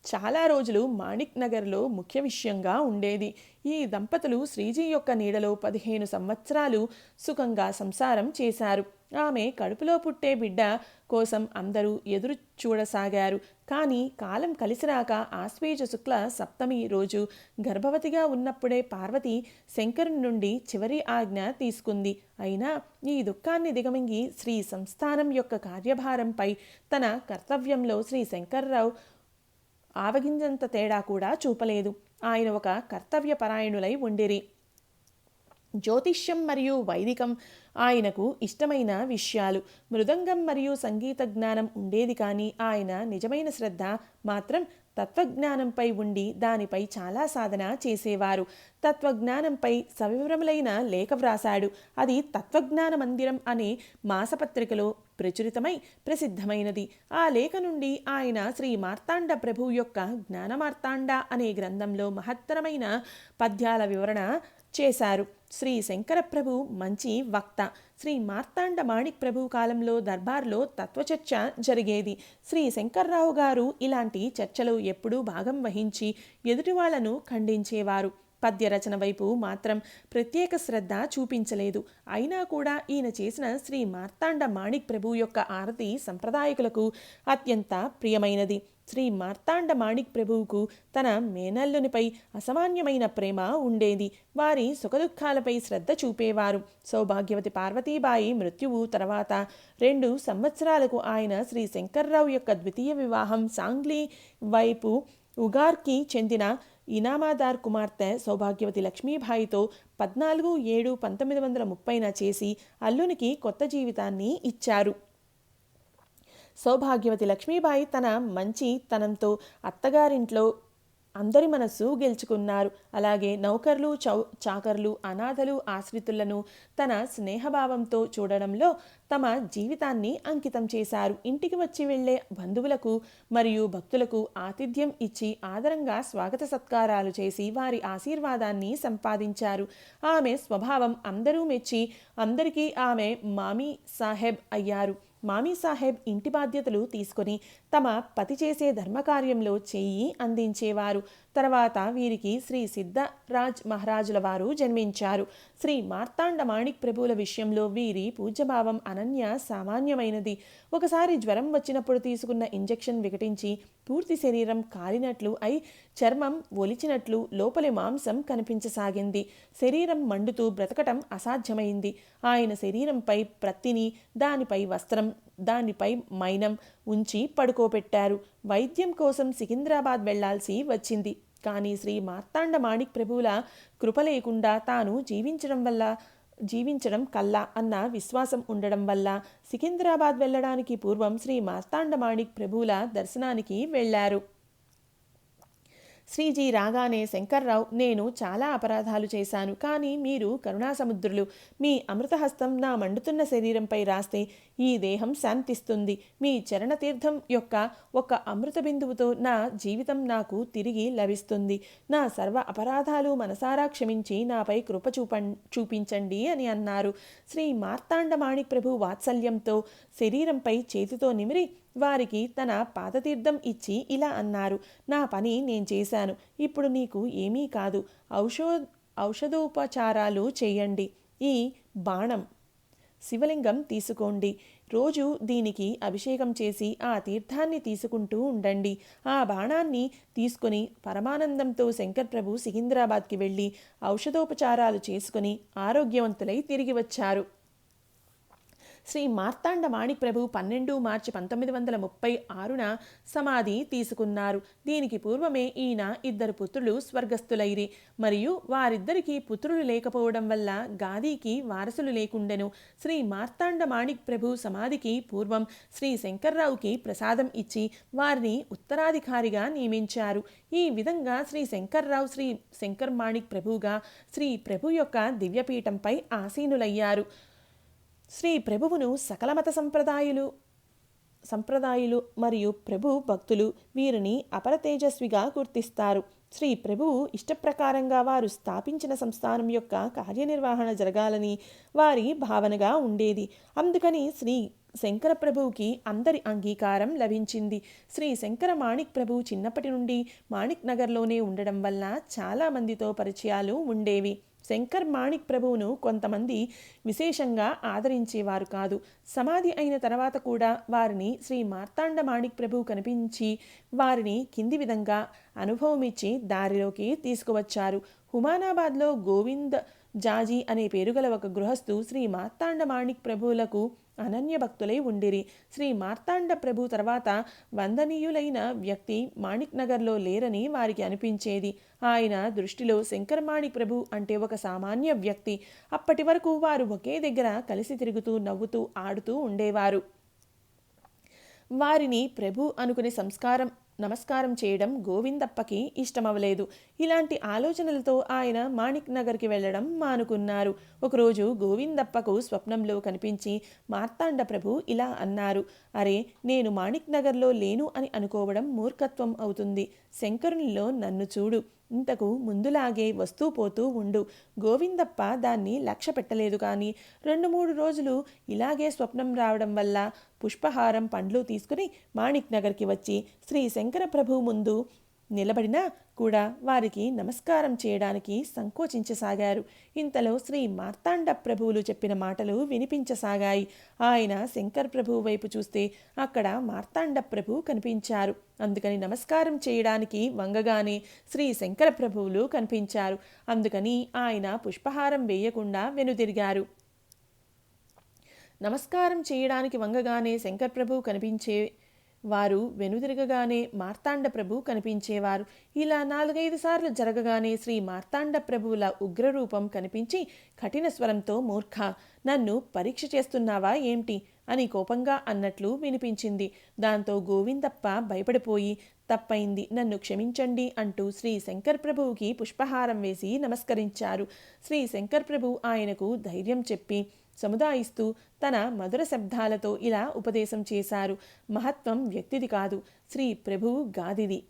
చాలా రోజులు మాణిక్ నగర్లో ముఖ్య విషయంగా ఉండేది. ఈ దంపతులు శ్రీజీ యొక్క నీడలో 15 సంవత్సరాలు సుఖంగా సంసారం చేశారు. ఆమె కడుపులో పుట్టే బిడ్డ కోసం అందరూ ఎదురు చూడసాగారు. కానీ కాలం కలిసిరాక ఆశ్వేజ శుక్ల సప్తమి రోజు గర్భవతిగా ఉన్నప్పుడే పార్వతి శంకరుని నుండి చివరి ఆజ్ఞ తీసుకుంది. అయినా ఈ దుఃఖాన్ని దిగమింగి శ్రీ సంస్థానం యొక్క కార్యభారంపై తన కర్తవ్యంలో శ్రీ శంకర్రావు ఆవగింజంత తేడా కూడా చూపలేదు. ఆయన ఒక కర్తవ్యపరాయణులై ఉండిరి. జ్యోతిష్యం మరియు వైదికం ఆయనకు ఇష్టమైన విషయాలు. మృదంగం మరియు సంగీత జ్ఞానం ఉండేది, కానీ ఆయన నిజమైన శ్రద్ధ మాత్రం తత్వజ్ఞానంపై ఉండి దానిపై చాలా సాధన చేసేవారు. తత్వజ్ఞానంపై సవివరములైన లేఖ వ్రాసాడు. అది తత్వజ్ఞాన మందిరం అనే మాసపత్రికలో ప్రచురితమై ప్రసిద్ధమైనది. ఆ లేఖ నుండి ఆయన శ్రీ మార్తాండ ప్రభు యొక్క జ్ఞానమార్తాండ అనే గ్రంథంలో మహత్తరమైన పద్యాల వివరణ చేశారు. శ్రీ శంకర ప్రభు మంచి వక్త. శ్రీ మార్తాండ మాణిక్ ప్రభు కాలంలో దర్బార్లో తత్వచర్చ జరిగేది. శ్రీ శంకర్రావు గారు ఇలాంటి చర్చలో ఎప్పుడూ భాగం వహించి ఎదుటి వాళ్లను ఖండించేవారు. పద్య రచన వైపు మాత్రం ప్రత్యేక శ్రద్ధ చూపించలేదు. అయినా కూడా ఈయన చేసిన శ్రీ మార్తాండ మాణిక్ ప్రభు యొక్క ఆరతి సంప్రదాయకులకు అత్యంత ప్రియమైనది. శ్రీ మార్తాండ మాణిక్ ప్రభువుకు తన మేనల్లునిపై అసామాన్యమైన ప్రేమ ఉండేది. వారి సుఖదుఖాలపై శ్రద్ధ చూపేవారు. సౌభాగ్యవతి పార్వతీబాయి మృత్యువు తర్వాత 2 సంవత్సరాలకు ఆయన శ్రీ శంకర్రావు యొక్క ద్వితీయ వివాహం సాంగ్లీ వైపు ఉగార్కి చెందిన ఇనామాదార్ కుమార్తె సౌభాగ్యవతి లక్ష్మీబాయితో 14/7/1930 చేసి అల్లునికి కొత్త జీవితాన్ని ఇచ్చారు. సౌభాగ్యవతి లక్ష్మీబాయి తన మంచితనంతో అత్తగారింట్లో అందరి మనస్సు గెలుచుకున్నారు. అలాగే నౌకర్లు, చాకర్లు, అనాథలు, ఆశ్రితులను తన స్నేహభావంతో చూడడంలో తమ జీవితాన్ని అంకితం చేశారు. ఇంటికి వచ్చి వెళ్లే బంధువులకు మరియు భక్తులకు ఆతిథ్యం ఇచ్చి ఆదరంగా స్వాగత సత్కారాలు చేసి వారి ఆశీర్వాదాన్ని సంపాదించారు. ఆమె స్వభావం అందరూ మెచ్చి అందరికీ ఆమె మామీ సాహెబ్ అయ్యారు. మామీ సాహెబ్ ఇంటి బాధ్యతలు తీసుకొని తమ పతి చేసే ధర్మకార్యంలో చేయి అందించేవారు. తర్వాత వీరికి శ్రీ సిద్ధరాజ్ మహారాజుల వారు జన్మించారు. శ్రీ మార్తాండ మాణిక్ ప్రభువుల విషయంలో వీరి పూజ్యభావం అనన్య సామాన్యమైనది. ఒకసారి జ్వరం వచ్చినప్పుడు తీసుకున్న ఇంజెక్షన్ వికటించి పూర్తి శరీరం కాలినట్లు అయి చర్మం ఒలిచినట్లు లోపలి మాంసం కనిపించసాగింది. శరీరం మండుతూ బ్రతకటం అసాధ్యమైంది. ఆయన శరీరంపై ప్రత్తిని, దానిపై వస్త్రం, దానిపై మైనం ఉంచి పడుకోబెట్టారు. వైద్యం కోసం సికింద్రాబాద్ వెళ్లాల్సి వచ్చింది. కానీ శ్రీ మార్తాండ మాణిక్ ప్రభువుల కృప లేకుండా తాను జీవించడం కల్లా అన్న విశ్వాసం ఉండడం వల్ల సికింద్రాబాద్ వెళ్ళడానికి పూర్వం శ్రీ మార్తాండ మాణిక్ ప్రభువుల దర్శనానికి వెళ్లారు. శ్రీజీ రాగానే శంకర్రావు, నేను చాలా అపరాధాలు చేశాను, కానీ మీరు కరుణాసముద్రులు. మీ అమృతహస్తం నా మండుతున్న శరీరంపై రాస్తే ఈ దేహం శాంతిస్తుంది. మీ చరణతీర్థం యొక్క ఒక అమృత బిందువుతో నా జీవితం నాకు తిరిగి లభిస్తుంది. నా సర్వ అపరాధాలు మనసారా క్షమించి నాపై కృప చూపించండి అని అన్నారు. శ్రీ మార్తాండ మాణిక్ ప్రభు వాత్సల్యంతో శరీరంపై చేతితో నిమిరి వారికి తన పాదతీర్థం ఇచ్చి ఇలా అన్నారు, నా పని నేను చేశాను. ఇప్పుడు నీకు ఏమీ కాదు. ఔషధోపచారాలు చేయండి. ఈ బాణం శివలింగం తీసుకోండి. రోజు దీనికి అభిషేకం చేసి ఆ తీర్థాన్ని తీసుకుంటూ ఉండండి. ఆ బాణాన్ని తీసుకుని పరమానందంతో శంకర్ ప్రభు సికింద్రాబాద్కి వెళ్ళి ఔషధోపచారాలు చేసుకుని ఆరోగ్యవంతులై తిరిగి వచ్చారు. శ్రీ మార్తాండ మాణిక్ ప్రభు 12 మార్చి 1936న సమాధి తీసుకున్నారు. దీనికి పూర్వమే ఈయన 2 పుత్రులు స్వర్గస్థులైరి మరియు వారిద్దరికీ పుత్రులు లేకపోవడం వల్ల గాదీకి వారసులు లేకుండెను. శ్రీ మార్తాండ మాణిక్ ప్రభు సమాధికి పూర్వం శ్రీ శంకర్రావుకి ప్రసాదం ఇచ్చి వారిని ఉత్తరాధికారిగా నియమించారు. ఈ విధంగా శ్రీ శంకర్రావు శ్రీ శంకర్ మాణిక్ ప్రభుగా శ్రీ ప్రభు యొక్క దివ్యపీఠంపై ఆసీనులయ్యారు. శ్రీ ప్రభువును సకల మత సంప్రదాయులు మరియు ప్రభు భక్తులు వీరిని అపర తేజస్విగా గుర్తిస్తారు. శ్రీ ప్రభువు ఇష్టప్రకారంగా వారు స్థాపించిన సంస్థానం యొక్క కార్యనిర్వహణ జరగాలని వారి భావనగా ఉండేది. అందుకని శ్రీ శంకర ప్రభువుకి అందరి అంగీకారం లభించింది. శ్రీ శంకర మాణిక్ ప్రభు చిన్నప్పటి నుండి మాణిక్ నగర్లోనే ఉండడం వల్ల చాలా మందితో పరిచయాలు ఉండేవి. శంకర్ మాణిక్ ప్రభువును కొంతమంది విశేషంగా ఆదరించేవారు కాదు. సమాధి అయిన తర్వాత కూడా వారిని శ్రీ మార్తాండ మాణిక్ ప్రభు కనిపించి వారిని కింది విధంగా అనుభవమిచ్చి దారిలోకి తీసుకువచ్చారు. హుమానాబాద్లో గోవింద్ జాజీ అనే పేరుగల ఒక గృహస్థు శ్రీ మార్తాండ మాణిక్ ప్రభువులకు అనన్య భక్తులై ఉండిరి. శ్రీ మార్తాండ ప్రభు తర్వాత వందనీయులైన వ్యక్తి మాణిక్ నగర్లో లేరని వారికి అనిపించేది. ఆయన దృష్టిలో శంకర్ మాణిక్ ప్రభు అంటే ఒక సామాన్య వ్యక్తి. అప్పటి వరకు వారు ఒకే దగ్గర కలిసి తిరుగుతూ నవ్వుతూ ఆడుతూ ఉండేవారు. వారిని ప్రభు అనుకుని నమస్కారం చేయడం గోవిందప్పకి ఇష్టమవలేదు. ఇలాంటి ఆలోచనలతో ఆయన మాణిక్ నగర్కి వెళ్ళడం మానుకున్నారు. ఒకరోజు గోవిందప్పకు స్వప్నంలో కనిపించి మార్తాండ ప్రభు ఇలా అన్నారు, అరే, నేను మాణిక్ నగర్లో లేను అని అనుకోవడం మూర్ఖత్వం అవుతుంది. శంకరునిలో నన్ను చూడు. ఇంతకు ముందులాగే వస్తూ పోతూ ఉండు. గోవిందప్ప దాన్ని లక్ష్య పెట్టలేదు. కానీ 2-3 రోజులు ఇలాగే స్వప్నం రావడం వల్ల పుష్పహారం, పండ్లు తీసుకుని మాణిక్ నగర్కి వచ్చి శ్రీ శంకర ప్రభు ముందు నిలబడినా కూడా వారికి నమస్కారం చేయడానికి సంకోచించసాగారు. ఇంతలో శ్రీ మార్తాండ ప్రభువులు చెప్పిన మాటలు వినిపించసాగాయి. ఆయన శంకర్ ప్రభు వైపు చూస్తే అక్కడ మార్తాండ ప్రభు కనిపించారు. అందుకని నమస్కారం చేయడానికి వంగగానే శ్రీ శంకర ప్రభువులు కనిపించారు. అందుకని ఆయన పుష్పహారం వేయకుండా వెనుదిరిగారు. నమస్కారం చేయడానికి వంగగానే శంకర్ ప్రభు కనిపించేవారు, వెనుదిరగగానే మార్తాండ ప్రభు కనిపించేవారు. ఇలా 4-5 సార్లు జరగగానే శ్రీ మార్తాండ ప్రభువుల ఉగ్రరూపం కనిపించి కఠిన స్వరంతో, మూర్ఖ, నన్ను పరీక్ష చేస్తున్నావా ఏంటి అని కోపంగా అన్నట్లు వినిపించింది. దాంతో గోవిందప్ప భయపడిపోయి తప్పైంది, నన్ను క్షమించండి అంటూ శ్రీ శంకర్ ప్రభువుకి పుష్పహారం వేసి నమస్కరించారు. శ్రీ శంకర్ ప్రభు ఆయనకు ధైర్యం చెప్పి సముదాయిస్తూ తన మధుర శబ్దాలతో ఇలా ఉపదేశం చేశారు. మహత్వం వ్యక్తిది కాదు, శ్రీ ప్రభువు గాదిది.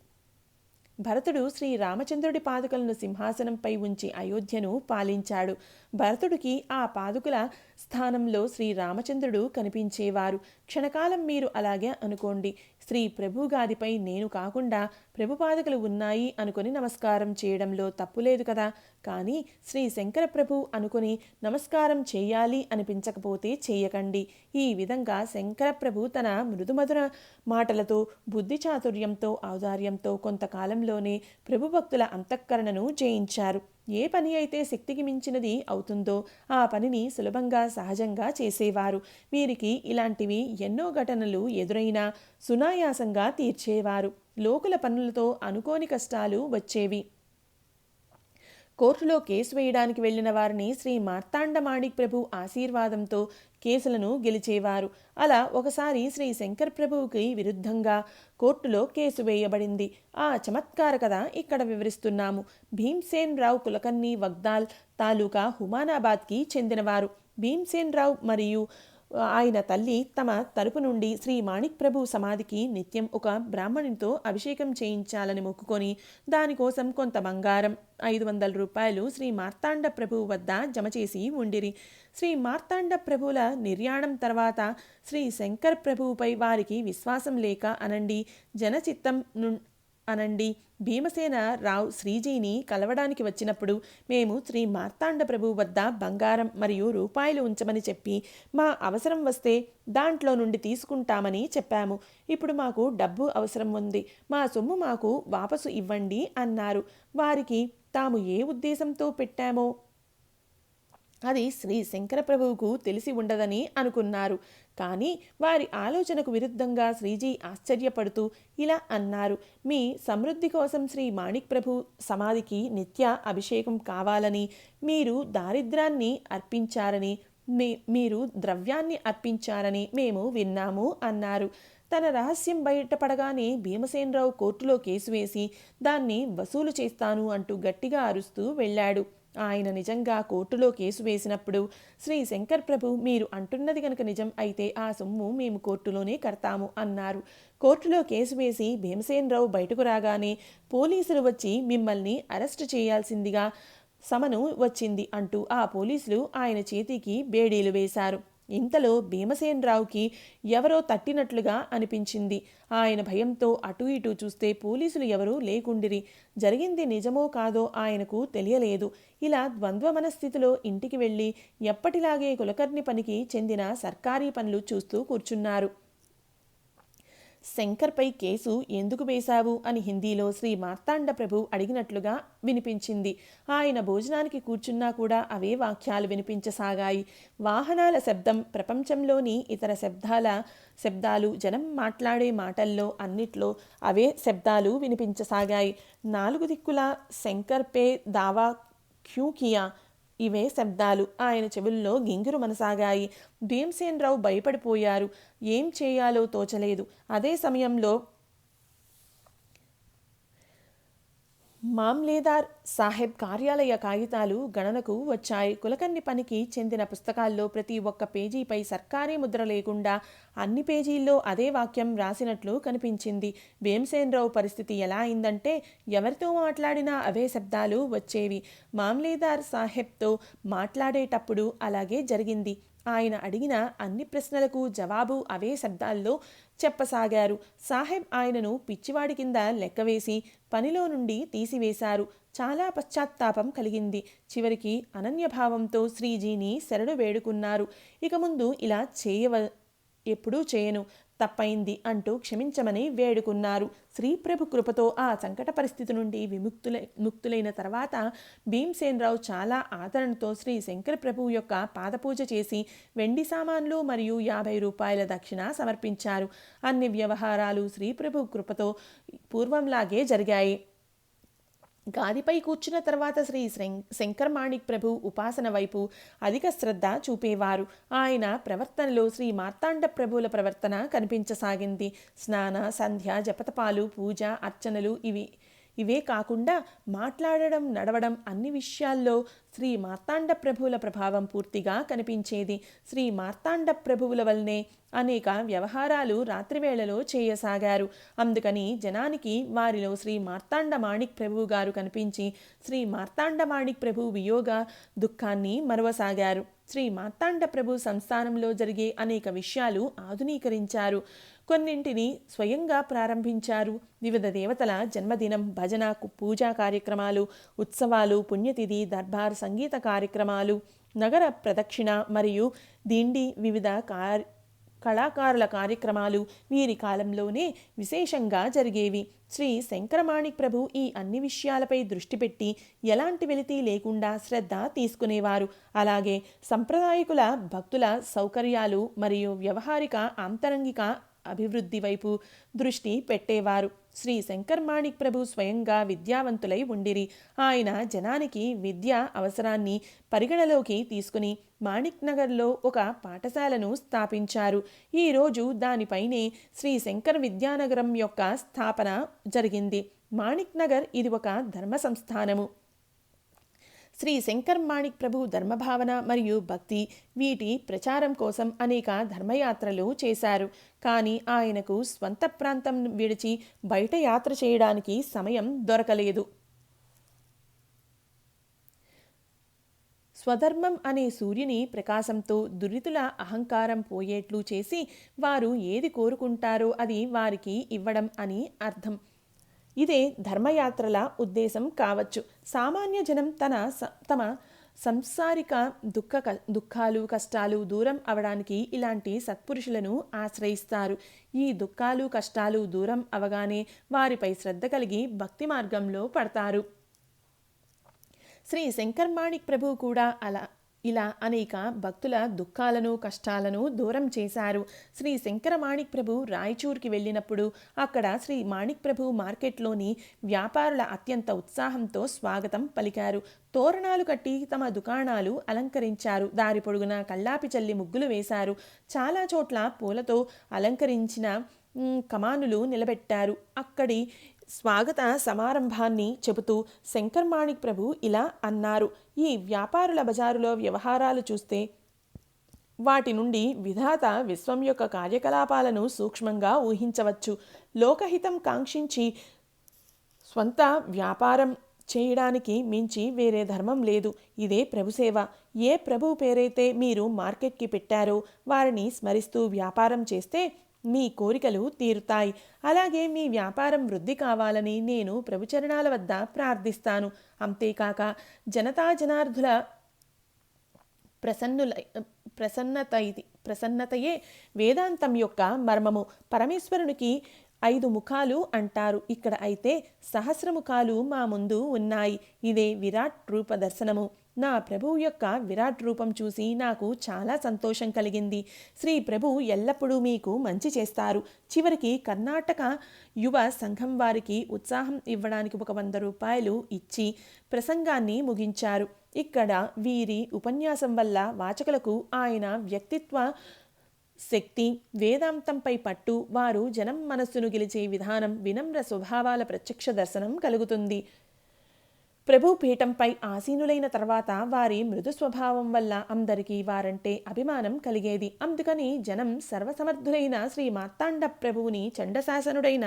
భరతుడు శ్రీ రామచంద్రుడి పాదుకలను సింహాసనంపై ఉంచి అయోధ్యను పాలించాడు. భరతుడికి ఆ పాదుకల స్థానంలో శ్రీ రామచంద్రుడు కనిపించేవారు. క్షణకాలం మీరు అలాగే అనుకోండి, శ్రీ ప్రభుగాదిపై నేను కాకుండా ప్రభుపాదకులు ఉన్నాయి అనుకుని నమస్కారం చేయడంలో తప్పులేదు కదా. కానీ శ్రీ శంకర ప్రభు అనుకుని నమస్కారం చేయాలి అనిపించకపోతే చేయకండి. ఈ విధంగా శంకర ప్రభు తన మృదుమధుర మాటలతో, బుద్ధి చాతుర్యంతో, ఔదార్యంతో కొంతకాలంలోనే ప్రభుభక్తుల అంతఃకరణను జయించారు. ఏ పని అయితే శక్తికి మించినది అవుతుందో ఆ పనిని సులభంగా సహజంగా చేసేవారు. వీరికి ఇలాంటివి ఎన్నో ఘటనలు ఎదురైనా సునాయాసంగా తీర్చేవారు. లోకుల పనులతో అనుకోని కష్టాలు వచ్చేవి. కోర్టులో కేసు వేయడానికి వెళ్లిన వారిని శ్రీ మార్తాండ మాణిక్ ప్రభు ఆశీర్వాదంతో కేసులను గెలిచేవారు. అలా ఒకసారి శ్రీ శంకర్ ప్రభువుకి విరుద్ధంగా కోర్టులో కేసు వేయబడింది. ఆ చమత్కార కథ ఇక్కడ వివరిస్తున్నాము. భీమ్సేన్ రావు కులకర్ణి వగ్దాల్ తాలూకా హుమానాబాద్కి చెందినవారు. భీమ్సేన్ రావు మరియు ఆయన తల్లి తమ తరపు నుండి శ్రీ మాణిక్ ప్రభు సమాధికి నిత్యం ఒక బ్రాహ్మణునితో అభిషేకం చేయించాలని మొక్కుకొని దానికోసం కొంత బంగారం 500 రూపాయలు శ్రీ మార్తాండ ప్రభువు వద్ద జమ చేసి ఉండిరి. శ్రీ మార్తాండ ప్రభువుల నిర్యాణం తర్వాత శ్రీ శంకర్ ప్రభువుపై వారికి విశ్వాసం లేక అనండి, జనచిత్తం అనండి, భీమసేన రావు శ్రీజీని కలవడానికి వచ్చినప్పుడు మేము శ్రీ మార్తాండ ప్రభు వద్ద బంగారం మరియు రూపాయలు ఉంచమని చెప్పి మా అవసరం వస్తే దాంట్లో నుండి తీసుకుంటామని చెప్పాము. ఇప్పుడు మాకు డబ్బు అవసరం ఉంది, మా సొమ్ము మాకు వాపసు ఇవ్వండి అన్నారు. వారికి తాము ఏ ఉద్దేశంతో పెట్టామో అది శ్రీ శంకర ప్రభువుకు తెలిసి ఉండదని అనుకున్నారు. కానీ వారి ఆలోచనకు విరుద్ధంగా శ్రీజీ ఆశ్చర్యపడుతూ ఇలా అన్నారు. మీ సమృద్ధి కోసం శ్రీ మాణిక్ ప్రభు సమాధికి నిత్య అభిషేకం కావాలని, మీరు దారిద్రాన్ని అర్పించారని, మీరు ద్రవ్యాన్ని అర్పించారని మేము విన్నాము అన్నారు. తన రహస్యం బయటపడగానే భీమసేనరావు కోర్టులో కేసు వేసి దాన్ని వసూలు చేస్తాను అంటూ గట్టిగా అరుస్తూ వెళ్ళాడు. ఆయన నిజంగా కోర్టులో కేసు వేసినప్పుడు శ్రీ శంకర్ ప్రభు మీరు అంటున్నది కనుక నిజం అయితే ఆ సొమ్ము మేము కోర్టులోనే కడతాము అన్నారు. కోర్టులో కేసు వేసి భీమసేనరావు బయటకు రాగానే పోలీసులు వచ్చి మిమ్మల్ని అరెస్టు చేయాల్సిందిగా సమను వచ్చింది అంటూ ఆ పోలీసులు ఆయన చేతికి బేడీలు వేశారు. ఇంతలో భీమసేనరావుకి ఎవరో తట్టినట్లుగా అనిపించింది. ఆయన భయంతో అటు ఇటు చూస్తే పోలీసులు ఎవరూ లేకుండిరి. జరిగింది నిజమో కాదో ఆయనకు తెలియలేదు. ఇలా ద్వంద్వ మనస్థితిలో ఇంటికి వెళ్ళి ఎప్పటిలాగే కులకర్ణి పనికి చెందిన సర్కారీ పనులు చూస్తూ కూర్చున్నారు. శంకర్పై కేసు ఎందుకు వేశావు అని హిందీలో శ్రీ మార్తాండ ప్రభు అడిగినట్లుగా వినిపించింది. ఆయన భోజనానికి కూర్చున్నా కూడా అవే వాక్యాలు వినిపించసాగాయి. వాహనాల శబ్దం, ప్రపంచంలోని ఇతర శబ్దాలు, జనం మాట్లాడే మాటల్లో అన్నిట్లో అవే శబ్దాలు వినిపించసాగాయి. 4 దిక్కులా శంకర్ పే దావా క్యూ కియా, ఇవే శబ్దాలు ఆయన చెవుల్లో గింగిరు మనసాగాయి. భీమసేనరావు భయపడిపోయారు. ఏం చేయాలో తోచలేదు. అదే సమయంలో మామ్లేదార్ సాహెబ్ కార్యాలయ కాగితాలు గణనకు వచ్చాయి. కులకర్ణి పనికి చెందిన పుస్తకాల్లో ప్రతి ఒక్క పేజీపై సర్కారీ ముద్ర లేకుండా అన్ని పేజీల్లో అదే వాక్యం రాసినట్లు కనిపించింది. భీమసేనరావు పరిస్థితి ఎలా అయిందంటే ఎవరితో మాట్లాడినా అవే శబ్దాలు వచ్చేవి. మామ్లేదార్ సాహెబ్తో మాట్లాడేటప్పుడు అలాగే జరిగింది. ఆయన అడిగిన అన్ని ప్రశ్నలకు జవాబు అవే శబ్దాల్లో చెప్పసాగారు. సాహెబ్ ఆయనను పిచ్చివాడి కింద లెక్కవేసి పనిలో నుండి తీసివేశారు. చాలా పశ్చాత్తాపం కలిగింది. చివరికి అనన్యభావంతో శ్రీజీని శరణు వేడుకున్నారు. ఇక ముందు ఇలా ఎప్పుడూ చేయను, తప్పైంది అంటూ క్షమించమని వేడుకున్నారు. శ్రీప్రభు కృపతో ఆ సంకట పరిస్థితి నుండి ముక్తులైన తర్వాత భీమసేనరావు చాలా ఆదరణతో శ్రీ శంకర ప్రభువు యొక్క పాదపూజ చేసి వెండి సామాన్లు మరియు 50 రూపాయల దక్షిణ సమర్పించారు. అన్ని వ్యవహారాలు శ్రీప్రభు కృపతో పూర్వంలాగే జరిగాయి. గాదిపై కూర్చున్న తర్వాత శ్రీ శంకరమాణిక్ ప్రభు ఉపాసన వైపు అధిక శ్రద్ధ చూపేవారు. ఆయన ప్రవర్తనలో శ్రీ మార్తాండ ప్రభువుల ప్రవర్తన కనిపించసాగింది. స్నాన, సంధ్య, జపతపాలు, పూజ, అర్చనలు ఇవే కాకుండా మాట్లాడడం, నడవడం అన్ని విషయాల్లో శ్రీ మార్తాండ ప్రభువుల ప్రభావం పూర్తిగా కనిపించేది. శ్రీ మార్తాండ ప్రభువుల వల్లనే అనేక వ్యవహారాలు రాత్రివేళలో చేయసాగారు. అందుకని జనానికి వారిలో శ్రీ మార్తాండ మాణిక్ ప్రభువు గారు కనిపించి శ్రీ మార్తాండ మాణిక్ ప్రభు వియోగ దుఃఖాన్ని మరవసాగారు. శ్రీ మార్తాండ ప్రభు సంస్థానంలో జరిగే అనేక విషయాలు ఆధునీకరించారు. కొన్నింటిని స్వయంగా ప్రారంభించారు. వివిధ దేవతల జన్మదినం, భజన, పూజా కార్యక్రమాలు, ఉత్సవాలు, పుణ్యతిథి, దర్బార్, సంగీత కార్యక్రమాలు, నగర ప్రదక్షిణ మరియు దిండి, వివిధ కళాకారుల కార్యక్రమాలు వీరి కాలంలోనే విశేషంగా జరిగేవి. శ్రీ శంకరమాణిక్ ప్రభు ఈ అన్ని విషయాలపై దృష్టి పెట్టి ఎలాంటి వెలితి లేకుండా శ్రద్ధ తీసుకునేవారు. అలాగే సంప్రదాయకుల భక్తుల సౌకర్యాలు మరియు వ్యవహారిక ఆంతరంగిక అభివృద్ధి వైపు దృష్టి పెట్టేవారు. శ్రీ శంకరమాణిక్ ప్రభు స్వయంగా విద్యావంతులై ఉండిరి. ఆయన జనానికి విద్య అవసరాన్ని పరిగణలోకి తీసుకుని మాణిక్ నగర్లో ఒక పాఠశాలను స్థాపించారు. ఈరోజు దానిపైనే శ్రీ శంకర విద్యానగరం యొక్క స్థాపన జరిగింది. మాణిక్ నగర్ ఇది ఒక ధర్మ సంస్థానము. శ్రీ శంకరమాణిక్ ప్రభు ధర్మభావన మరియు భక్తి వీటి ప్రచారం కోసం అనేక ధర్మయాత్రలు చేశారు. కానీ ఆయనకు స్వంత ప్రాంతం విడిచి బయట యాత్ర చేయడానికి సమయం దొరకలేదు. స్వధర్మం అనే సూర్యుని ప్రకాశంతో దురితుల అహంకారం పోయేట్లు చేసి వారు ఏది కోరుకుంటారో అది వారికి ఇవ్వడం అని అర్థం. ఇదే ధర్మయాత్రల ఉద్దేశం కావచ్చు. సామాన్య జనం తమ సంసారిక దుఃఖాలు, కష్టాలు దూరం అవడానికి ఇలాంటి సత్పురుషులను ఆశ్రయిస్తారు. ఈ దుఃఖాలు, కష్టాలు దూరం అవగానే వారిపై శ్రద్ధ కలిగి భక్తి మార్గంలో పడతారు. శ్రీ శంకరమాణిక్ ప్రభు కూడా ఇలా అనేక భక్తుల దుఃఖాలను, కష్టాలను దూరం చేశారు. శ్రీ శంకరమాణిక్ ప్రభు రాయచూర్కి వెళ్ళినప్పుడు అక్కడ శ్రీ మాణిక్ ప్రభు మార్కెట్లోని వ్యాపారుల అత్యంత ఉత్సాహంతో స్వాగతం పలికారు. తోరణాలు కట్టి తమ దుకాణాలు అలంకరించారు. దారి పొడుగున కల్లాపి చల్లి ముగ్గులు వేశారు. చాలా చోట్ల పూలతో అలంకరించిన కమానులు నిలబెట్టారు. అక్కడి స్వాగత సమారంభాన్ని చెబుతూ శంకరమాణిక్ ప్రభు ఇలా అన్నారు: ఈ వ్యాపారుల బజారులో వ్యవహారాలు చూస్తే వాటి నుండి విధాత విశ్వం యొక్క కార్యకలాపాలను సూక్ష్మంగా ఊహించవచ్చు. లోకహితం కాంక్షించి స్వంత వ్యాపారం చేయడానికి మించి వేరే ధర్మం లేదు. ఇదే ప్రభుసేవ. ఏ ప్రభు పేరైతే మీరు మార్కెట్కి పెట్టారో వారిని స్మరిస్తూ వ్యాపారం చేస్తే మీ కోరికలు తీరుతాయి. అలాగే మీ వ్యాపారం వృద్ధి కావాలని నేను ప్రభుచరణాల వద్ద ప్రార్థిస్తాను. అంతేకాక జనతా జనార్దుల ప్రసన్నతయే వేదాంతం యొక్క మర్మము. పరమేశ్వరునికి 5 ముఖాలు అంటారు. ఇక్కడ అయితే సహస్రముఖాలు మా ముందు ఉన్నాయి. ఇదే విరాట్ రూప దర్శనము. నా ప్రభువు యొక్క విరాట్ రూపం చూసి నాకు చాలా సంతోషం కలిగింది. శ్రీ ప్రభు ఎల్లప్పుడూ మీకు మంచి చేస్తారు. చివరికి కర్ణాటక యువ సంఘం వారికి ఉత్సాహం ఇవ్వడానికి 100 రూపాయలు ఇచ్చి ప్రసంగాన్ని ముగించారు. ఇక్కడ వీరి ఉపన్యాసం వల్ల వాచకులకు ఆయన వ్యక్తిత్వ శక్తి, వేదాంతంపై పట్టు, వారు జనం మనస్సును గెలిచే విధానం, వినమ్ర స్వభావాల ప్రత్యక్ష దర్శనం కలుగుతుంది. ప్రభు పీఠంపై ఆసీనులైన తర్వాత వారి మృదు స్వభావం వల్ల అందరికీ వారంటే అభిమానం కలిగేది. అందుకని జనం సర్వసమర్థులైన శ్రీ మార్తాండ ప్రభువుని చండశాసనుడైన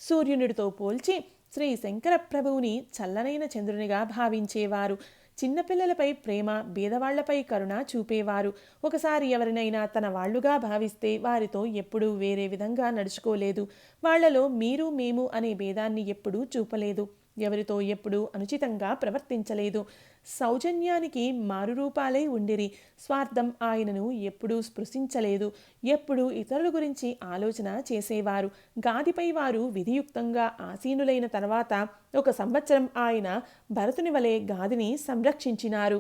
సూర్యునిడితో పోల్చి శ్రీ శంకర ప్రభువుని చల్లనైన చంద్రునిగా భావించేవారు. చిన్నపిల్లలపై ప్రేమ, బీదవాళ్లపై కరుణ చూపేవారు. ఒకసారి ఎవరినైనా తన వాళ్లుగా భావిస్తే వారితో ఎప్పుడూ వేరే విధంగా నడుచుకోలేదు. వాళ్లలో మీరు, మేము అనే భేదాన్ని ఎప్పుడూ చూపలేదు. ఎవరితో ఎప్పుడూ అనుచితంగా ప్రవర్తించలేదు. సౌజన్యానికి మారురూపాలై ఉండిరి. స్వార్థం ఆయనను ఎప్పుడూ స్పృశించలేదు. ఎప్పుడూ ఇతరుల గురించి ఆలోచన చేసేవారు. గాదిపై వారు విధియుక్తంగా ఆసీనులైన తర్వాత 1 సంవత్సరం ఆయన భరతుని వలె గాదిని సంరక్షించినారు.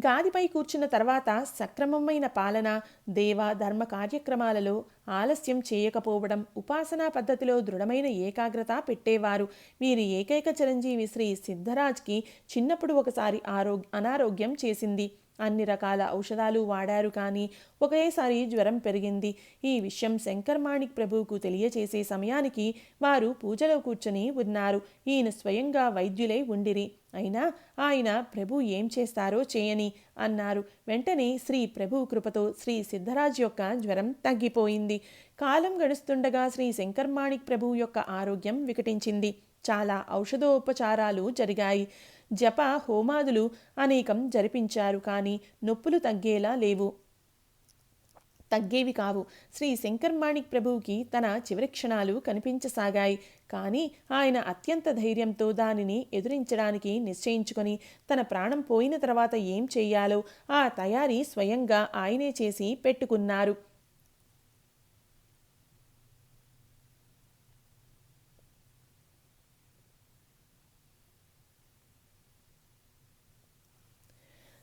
గాదిపై కూర్చున్న తర్వాత సక్రమమైన పాలన, దేవ ధర్మ కార్యక్రమాలలో ఆలస్యం చేయకపోవడం, ఉపాసనా పద్ధతిలో దృఢమైన ఏకాగ్రత పెట్టేవారు. వీరి ఏకైక చిరంజీవి శ్రీ సిద్ధరాజ్కి చిన్నప్పుడు ఒకసారి అనారోగ్యం చేసింది. అన్ని రకాల ఔషధాలు వాడారు, కానీ ఒకేసారి జ్వరం పెరిగింది. ఈ విషయం శంకర్ మాణిక్ ప్రభువుకు తెలియచేసే సమయానికి వారు పూజలో కూర్చొని ఉన్నారు. ఈయన స్వయంగా వైద్యులై ఉండిరి. అయినా ఆయన ప్రభు ఏం చేస్తారో చేయని అన్నారు. వెంటనే శ్రీ ప్రభు కృపతో శ్రీ సిద్ధరాజ్ యొక్క జ్వరం తగ్గిపోయింది. కాలం గడుస్తుండగా శ్రీ శంకర్ మాణిక్ ప్రభు యొక్క ఆరోగ్యం వికటించింది. చాలా ఔషధోపచారాలు జరిగాయి. జప హోమాదులు అనేకం జరిపించారు, కానీ నొప్పులు తగ్గేవి కావు. శ్రీ శంకర్ మాణిక్ ప్రభువుకి తన చివరి క్షణాలు కనిపించసాగాయి. కానీ ఆయన అత్యంత ధైర్యంతో దానిని ఎదురించడానికి నిశ్చయించుకొని తన ప్రాణం పోయిన తర్వాత ఏం చెయ్యాలో ఆ తయారీ స్వయంగా ఆయనే చేసి పెట్టుకున్నారు.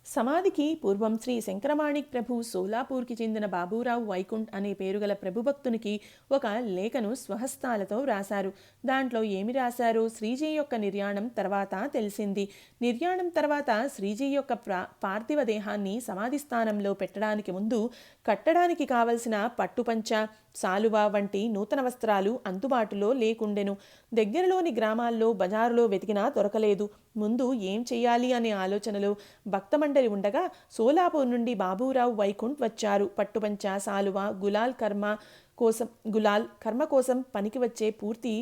సమాధికి పూర్వం శ్రీ శంకరమాణిక్ ప్రభు సోలాపూర్కి చెందిన బాబూరావు వైకుంఠ్ అనే పేరుగల ప్రభుభక్తునికి ఒక లేఖను స్వహస్తాలతో వ్రాశారు. దాంట్లో ఏమి రాశారో శ్రీజీ యొక్క నిర్యాణం తర్వాత తెలిసింది. నిర్యాణం తర్వాత శ్రీజీ యొక్క పార్థివ దేహాన్ని సమాధి స్థానంలో పెట్టడానికి ముందు కట్టడానికి కావలసిన పట్టుపంచ, సాలువా వంటి నూతన వస్త్రాలు అందుబాటులో లేకుండెను. దగ్గరలోని గ్రామాల్లో, బజారులో వెతికినా దొరకలేదు. ముందు ఏం చెయ్యాలి అనే ఆలోచనలో భక్తమండలి ఉండగా సోలాపూర్ నుండి బాబూరావు వైకుంఠ్ వచ్చారు. పట్టుపంచ, సాలువా, గులాల్ కర్మ కోసం పనికి వచ్చే పూర్తి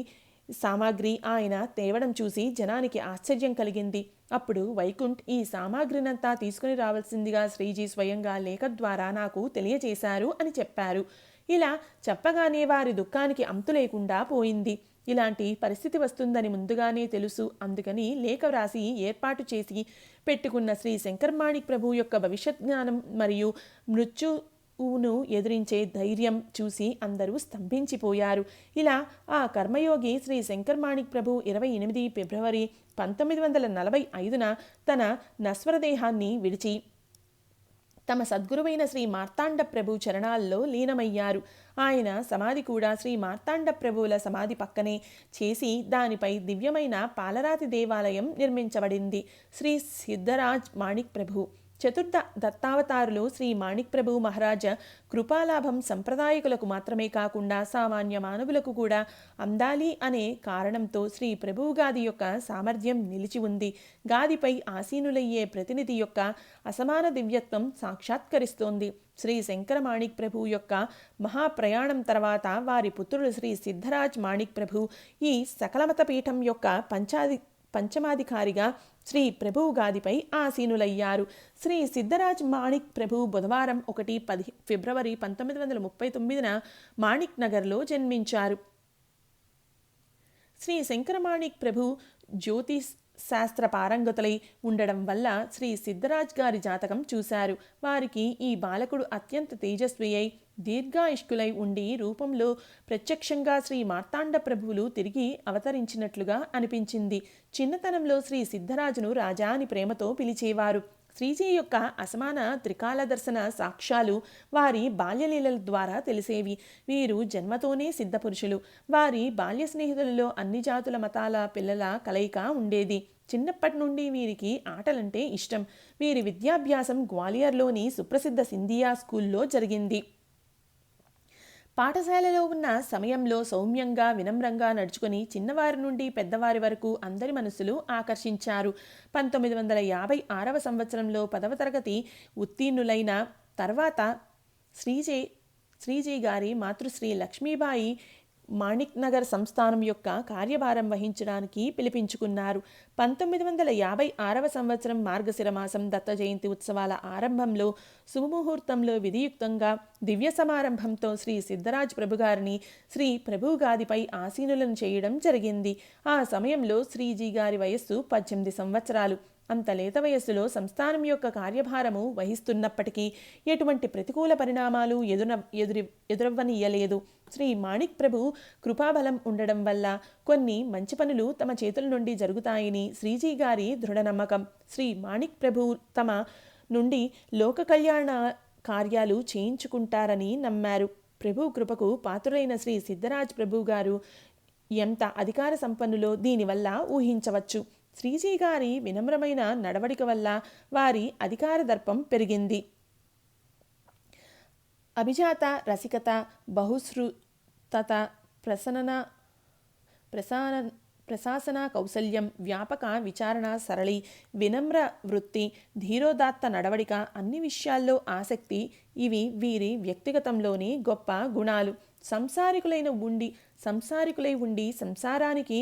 సామాగ్రి ఆయన తేవడం చూసి జనానికి ఆశ్చర్యం కలిగింది. అప్పుడు వైకుంఠ్ ఈ సామాగ్రినంతా తీసుకుని రావాల్సిందిగా శ్రీజీ స్వయంగా లేఖ ద్వారా నాకు తెలియజేశారు అని చెప్పారు. ఇలా చెప్పగానే వారి దుఃఖానికి అంతు లేకుండా పోయింది. ఇలాంటి పరిస్థితి వస్తుందని ముందుగానే తెలుసు. అందుకని లేఖ వ్రాసి ఏర్పాటు చేసి పెట్టుకున్న శ్రీ శంకర్ మాణిక్ ప్రభు యొక్క భవిష్యత్ జ్ఞానం మరియు మృత్యువును ఎదిరించే ధైర్యం చూసి అందరూ స్తంభించిపోయారు. ఇలా ఆ కర్మయోగి శ్రీ శంకర్ మాణిక్ ప్రభు 28 ఫిబ్రవరి 1945న తన నశ్వరదేహాన్ని విడిచి తమ సద్గురువైన శ్రీ మార్తాండ ప్రభు చరణాల్లో లీనమయ్యారు. ఆయన సమాధి కూడా శ్రీ మార్తాండ ప్రభువుల సమాధి పక్కనే చేసి దానిపై దివ్యమైన పాలరాతి దేవాలయం నిర్మించబడింది. శ్రీ సిద్ధరాజ్ మాణిక్ ప్రభు చతుర్థ దత్తావతారులు శ్రీ మాణిక్ ప్రభు మహారాజ కృపాలాభం సంప్రదాయకులకు మాత్రమే కాకుండా సామాన్య మానవులకు కూడా అందాలి అనే కారణంతో శ్రీ ప్రభువు గాది యొక్క సామర్థ్యం నిలిచి ఉంది. గాదిపై ఆసీనులయ్యే ప్రతినిధి యొక్క అసమాన దివ్యత్వం సాక్షాత్కరిస్తోంది. శ్రీ శంకర మాణిక్ ప్రభు యొక్క మహాప్రయాణం తర్వాత వారి పుత్రుడు శ్రీ సిద్ధరాజ్ మాణిక్ ప్రభు ఈ సకలమత పీఠం యొక్క పంచమాధికారిగా శ్రీ ప్రభువు గాదిపై ఆసీనులయ్యారు. శ్రీ సిద్ధరాజ్ మాణిక్ ప్రభు బుధవారం 1 ఫిబ్రవరి 1939న మాణిక్ నగర్లో జన్మించారు. శ్రీ శంకర మాణిక్ ప్రభు జ్యోతిష్ శాస్త్ర పారంగతులై ఉండడం వల్ల శ్రీ సిద్ధరాజ్ గారి జాతకం చూశారు. వారికి ఈ బాలకుడు అత్యంత తేజస్వి అయి దీర్ఘాయుష్కులై ఉండి రూపంలో ప్రత్యక్షంగా శ్రీ మార్తాండ ప్రభువులు తిరిగి అవతరించినట్లుగా అనిపించింది. చిన్నతనంలో శ్రీ సిద్ధరాజును రాజా అని ప్రేమతో పిలిచేవారు. శ్రీజీ యొక్క అసమాన త్రికాల దర్శన సాక్ష్యాలు వారి బాల్యలీలల ద్వారా తెలిసేవి. వీరు జన్మతోనే సిద్ధపురుషులు. వారి బాల్య స్నేహితులలో అన్ని జాతుల మతాల పిల్లల కలయిక ఉండేది. చిన్నప్పటి నుండి వీరికి ఆటలంటే ఇష్టం. వీరి విద్యాభ్యాసం గ్వాలియర్లోని సుప్రసిద్ధ సింధియా స్కూల్లో జరిగింది. పాఠశాలలో ఉన్న సమయంలో సౌమ్యంగా, వినమ్రంగా నడుచుకుని చిన్నవారి నుండి పెద్దవారి వరకు అందరి మనసులు ఆకర్షించారు. 1956వ సంవత్సరంలో 10వ తరగతి ఉత్తీర్ణులైన తర్వాత శ్రీజీ గారి మాతృశ్రీ లక్ష్మీబాయి మాణిక్ నగర్ సంస్థానం యొక్క కార్యభారం వహించడానికి పిలిపించుకున్నారు. 1956వ సంవత్సరం మార్గశిర మాసం దత్త జయంతి ఉత్సవాల ఆరంభంలో శుభముహూర్తంలో విధియుక్తంగా దివ్య సమారంభంతో శ్రీ సిద్ధరాజ్ ప్రభుగారిని శ్రీ ప్రభు గాదిపై ఆసీనులను చేయడం జరిగింది. ఆ సమయంలో శ్రీజీ గారి వయస్సు 18 సంవత్సరాలు. అంత లేత వయస్సులో సంస్థానం యొక్క కార్యభారము వహిస్తున్నప్పటికీ ఎటువంటి ప్రతికూల పరిణామాలు ఎదురవ్వనీయలేదు. శ్రీ మాణిక్ ప్రభు కృపాబలం ఉండడం వల్ల కొన్ని మంచి పనులు తమ చేతుల నుండి జరుగుతాయని శ్రీజీ గారి దృఢ నమ్మకం. శ్రీ మాణిక్ ప్రభు తమ నుండి లోక కళ్యాణ కార్యాలు చేయించుకుంటారని నమ్మారు. ప్రభు కృపకు పాత్రులైన శ్రీ సిద్ధరాజ్ ప్రభు గారు ఎంత అధికార సంపన్నులో దీనివల్ల ఊహించవచ్చు. శ్రీజీ గారి వినమ్రమైన నడవడిక వల్ల వారి అధికార దర్పం పెరిగింది. అభిజాత రసికత, బహుశ్రుతత, ప్రశాసన కౌశల్యం, వ్యాపక విచారణ సరళి, వినమ్ర వృత్తి, ధీరోదాత్త నడవడిక, అన్ని విషయాల్లో ఆసక్తి ఇవి వీరి వ్యక్తిగతంలోని గొప్ప గుణాలు. సంసారికులై ఉండి సంసారానికి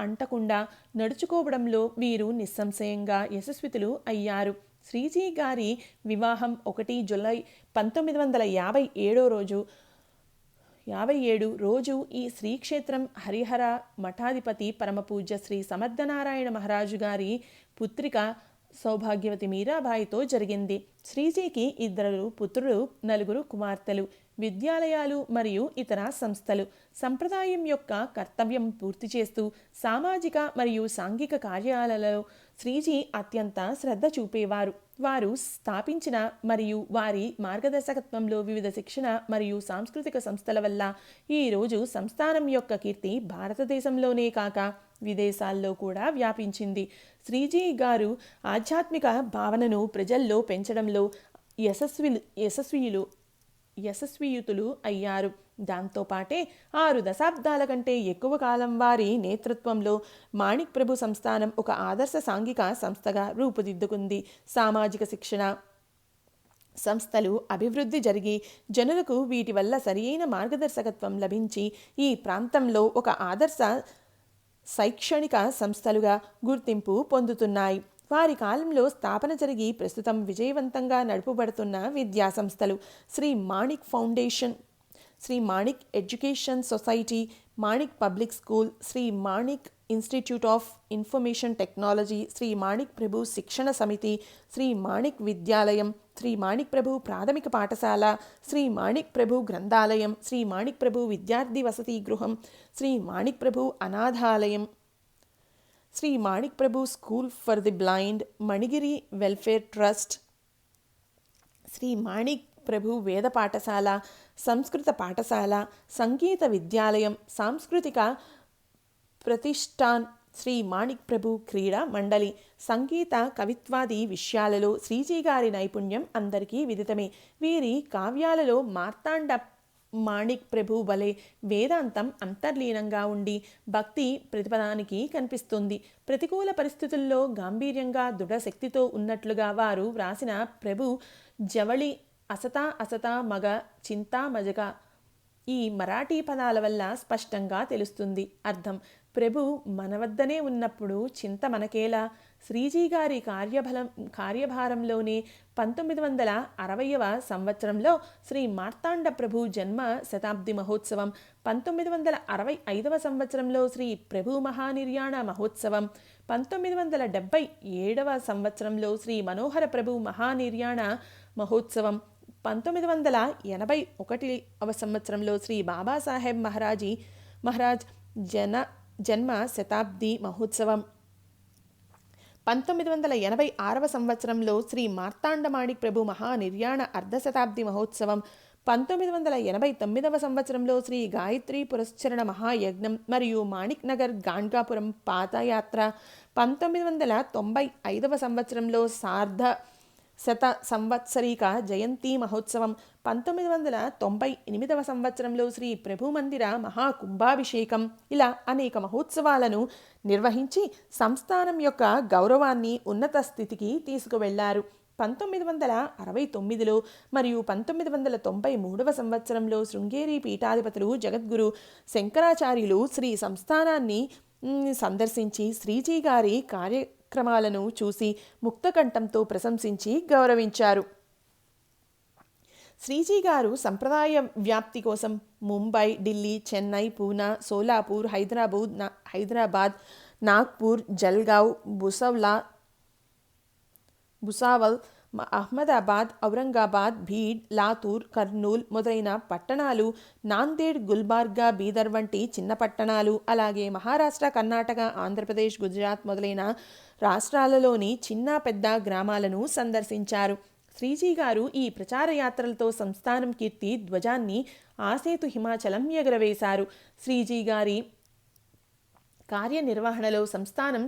అంటకుండా నడుచుకోవడంలో వీరు నిస్సంశయంగా యశస్వితులు అయ్యారు. శ్రీజీ గారి వివాహం 1 జూలై 1957 రోజు ఈ శ్రీక్షేత్రం హరిహర మఠాధిపతి పరమపూజ్య శ్రీ సమర్థనారాయణ మహారాజు గారి పుత్రిక సౌభాగ్యవతి మీరాబాయితో జరిగింది. శ్రీజీకి 2 పుత్రులు, 4 కుమార్తెలు. విద్యాలయాలు మరియు ఇతర సంస్థలు. సంప్రదాయం యొక్క కర్తవ్యం పూర్తి చేస్తూ సామాజిక మరియు సాంఘిక కార్యాలలో శ్రీజీ అత్యంత శ్రద్ధ చూపేవారు. వారు స్థాపించిన మరియు వారి మార్గదర్శకత్వంలో వివిధ శిక్షణ మరియు సాంస్కృతిక సంస్థల వల్ల ఈరోజు సంస్థానం యొక్క కీర్తి భారతదేశంలోనే కాక విదేశాల్లో కూడా వ్యాపించింది. శ్రీజీ గారు ఆధ్యాత్మిక భావనను ప్రజల్లో పెంచడంలో యశస్వియుతులు అయ్యారు. దాంతోపాటే 6 దశాబ్దాల కంటే ఎక్కువ కాలం వారి నేతృత్వంలో మాణిక్ ప్రభు సంస్థానం ఒక ఆదర్శ సాంఘిక సంస్థగా రూపుదిద్దుకుంది. సామాజిక శిక్షణ సంస్థలు అభివృద్ధి జరిగి జనులకు వీటి వల్ల సరియైన మార్గదర్శకత్వం లభించి ఈ ప్రాంతంలో ఒక ఆదర్శ శైక్షణిక సంస్థలుగా గుర్తింపు పొందుతున్నాయి. వారి కాలంలో స్థాపన జరిగి ప్రస్తుతం విజయవంతంగా నడుపబడుతున్న విద్యా సంస్థలు Shri Manik Foundation, Shri Manik Education Society, Manik Public School, Shri Manik Institute of Information Technology, Shri Manik Prabhu శిక్షణ సమితి, శ్రీ మాణిక్ విద్యాలయం, శ్రీ మాణిక్ ప్రభు ప్రాథమిక పాఠశాల, శ్రీ మాణిక్ ప్రభు గ్రంథాలయం, శ్రీ మాణిక్ ప్రభు విద్యార్థి వసతి గృహం, శ్రీ మాణిక్ ప్రభు అనాథాలయం, Shri Manik Prabhu School for the Blind, Manigiri Welfare Trust, Shri Manik Prabhu వేద పాఠశాల, సంస్కృత పాఠశాల, సంగీత విద్యాలయం, సాంస్కృతిక ప్రతిష్టాన్, శ్రీ మాణిక్ ప్రభు క్రీడా మండలి. సంగీత కవిత్వాది విషయాలలో శ్రీజీ గారి నైపుణ్యం అందరికీ విదితమే. వీరి కావ్యాలలో మార్తాండ మాణిక్ ప్రభు వలె వేదాంతం అంతర్లీనంగా ఉండి భక్తి ప్రతిపదానికి కనిపిస్తుంది. ప్రతికూల పరిస్థితుల్లో గాంభీర్యంగా దృఢశక్తితో ఉన్నట్లుగా వారు వ్రాసిన ప్రభు జవళి, అసతా మగ, చింతా మజగ ఈ మరాఠీ పదాల వల్ల స్పష్టంగా తెలుస్తుంది అర్థం. ప్రభు మన వద్దనే ఉన్నప్పుడు చింత మనకేలా. శ్రీజీ గారి కార్యభారంలోనే 1960వ సంవత్సరంలో శ్రీ మార్తాండ ప్రభు జన్మ శతాబ్ది మహోత్సవం, 1965వ సంవత్సరంలో శ్రీ ప్రభు మహానిర్యాణ మహోత్సవం, 1977వ సంవత్సరంలో శ్రీ మనోహర ప్రభు మహానిర్యాణ మహోత్సవం, 1981వ సంవత్సరంలో శ్రీ బాబాసాహెబ్ మహారాజ్ జన్మ శతాబ్ది మహోత్సవం, 1986వ సంవత్సరంలో శ్రీ మార్తాండమాణిక్ ప్రభు మహానిర్యాణ అర్ధశతాబ్ది మహోత్సవం, 1989వ సంవత్సరంలో శ్రీ గాయత్రి పురస్చరణ మహాయజ్ఞం మరియు మాణిక్ నగర్ గాండ్గాపురం పాదయాత్ర, 1995వ సంవత్సరంలో సార్ధ శత సంవత్సరీక జయంతి మహోత్సవం, 1998వ సంవత్సరంలో శ్రీ ప్రభు మందిర మహాకుంభాభిషేకం, ఇలా అనేక మహోత్సవాలను నిర్వహించి సంస్థానం యొక్క గౌరవాన్ని ఉన్నత స్థితికి తీసుకువెళ్లారు. 1969లో మరియు 1993వ సంవత్సరంలో శృంగేరి పీఠాధిపతులు జగద్గురు శంకరాచార్యులు శ్రీ సంస్థానాన్ని సందర్శించి శ్రీజీ గారి కార్యక్రమాలను చూసి ముక్తకంఠంతో ప్రశంసించి గౌరవించారు. శ్రీజీ గారు సంప్రదాయ వ్యాప్తి కోసం ముంబై, ఢిల్లీ, చెన్నై, పూనా, సోలాపూర్, హైదరాబాద్, నాగ్పూర్, జల్గావ్, భుసావల్, అహ్మదాబాద్, ఔరంగాబాద్, భీడ్, లాతూర్, కర్నూల్ మొదలైన పట్టణాలు, నాందేడ్, గుల్బర్గా, బీదర్ వంటి చిన్న పట్టణాలు, అలాగే మహారాష్ట్ర, కర్ణాటక, ఆంధ్రప్రదేశ్, గుజరాత్ మొదలైన రాష్ట్రాలలోని చిన్న పెద్ద గ్రామాలను సందర్శించారు. శ్రీజీ గారు ఈ ప్రచార యాత్రలతో సంస్థానం కీర్తి ధ్వజాన్ని ఆసేతు హిమాచలం ఎగురవేశారు. శ్రీజీ గారి కార్యనిర్వహణలో సంస్థానం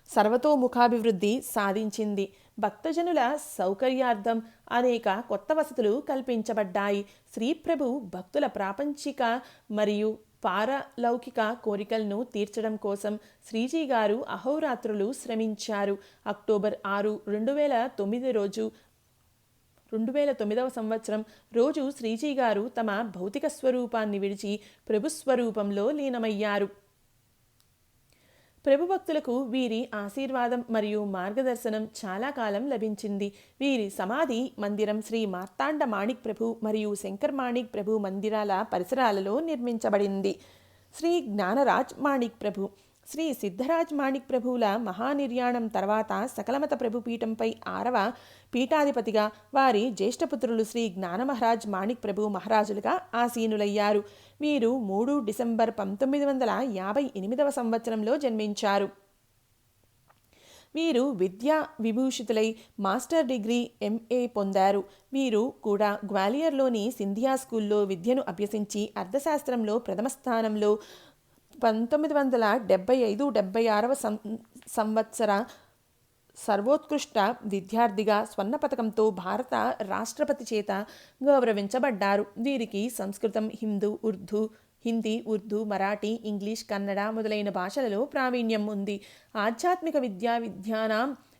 సర్వతోముఖాభివృద్ధి సాధించింది. భక్తజనుల సౌకర్యార్థం అనేక కొత్త వసతులు కల్పించబడ్డాయి. శ్రీప్రభు భక్తుల ప్రాపంచిక మరియు పారలౌకిక కోరికలను తీర్చడం కోసం శ్రీజీ గారు అహోరాత్రులు శ్రమించారు. అక్టోబర్ 6, 2009 రోజు శ్రీజీ గారు తమ భౌతిక స్వరూపాన్ని విడిచి ప్రభుస్వరూపంలో లీనమయ్యారు. ప్రభు భక్తులకు వీరి ఆశీర్వాదం మరియు మార్గదర్శనం చాలా కాలం లభించింది. వీరి సమాధి మందిరం శ్రీ మార్తాండ మాణిక్ ప్రభు మరియు శంకర్ మాణిక్ ప్రభు మందిరాల పరిసరాలలో నిర్మించబడింది. శ్రీ జ్ఞానరాజ్ మాణిక్ ప్రభు, శ్రీ సిద్ధరాజ్ మాణిక్ ప్రభువుల మహానిర్యాణం తర్వాత సకలమత ప్రభుపీఠంపై 6వ పీఠాధిపతిగా వారి జ్యేష్ఠపుత్రులు శ్రీ జ్ఞానమహారాజ్ మాణిక్ ప్రభు మహారాజులుగా ఆసీనులయ్యారు. వీరు 3 డిసెంబర్ 1958 జన్మించారు. వీరు విద్యా విభూషితులై మాస్టర్ డిగ్రీ MA పొందారు. వీరు కూడా గ్వాలియర్లోని సింధియా స్కూల్లో విద్యను అభ్యసించి అర్థశాస్త్రంలో ప్రథమ స్థానంలో 1975-76 సర్వోత్కృష్ట విద్యార్థిగా స్వర్ణ పథకంతో భారత రాష్ట్రపతి చేత గౌరవించబడ్డారు. వీరికి సంస్కృతం, హిందీ, ఉర్దూ, మరాఠీ, ఇంగ్లీష్, కన్నడ మొదలైన భాషలలో ప్రావీణ్యం ఉంది. ఆధ్యాత్మిక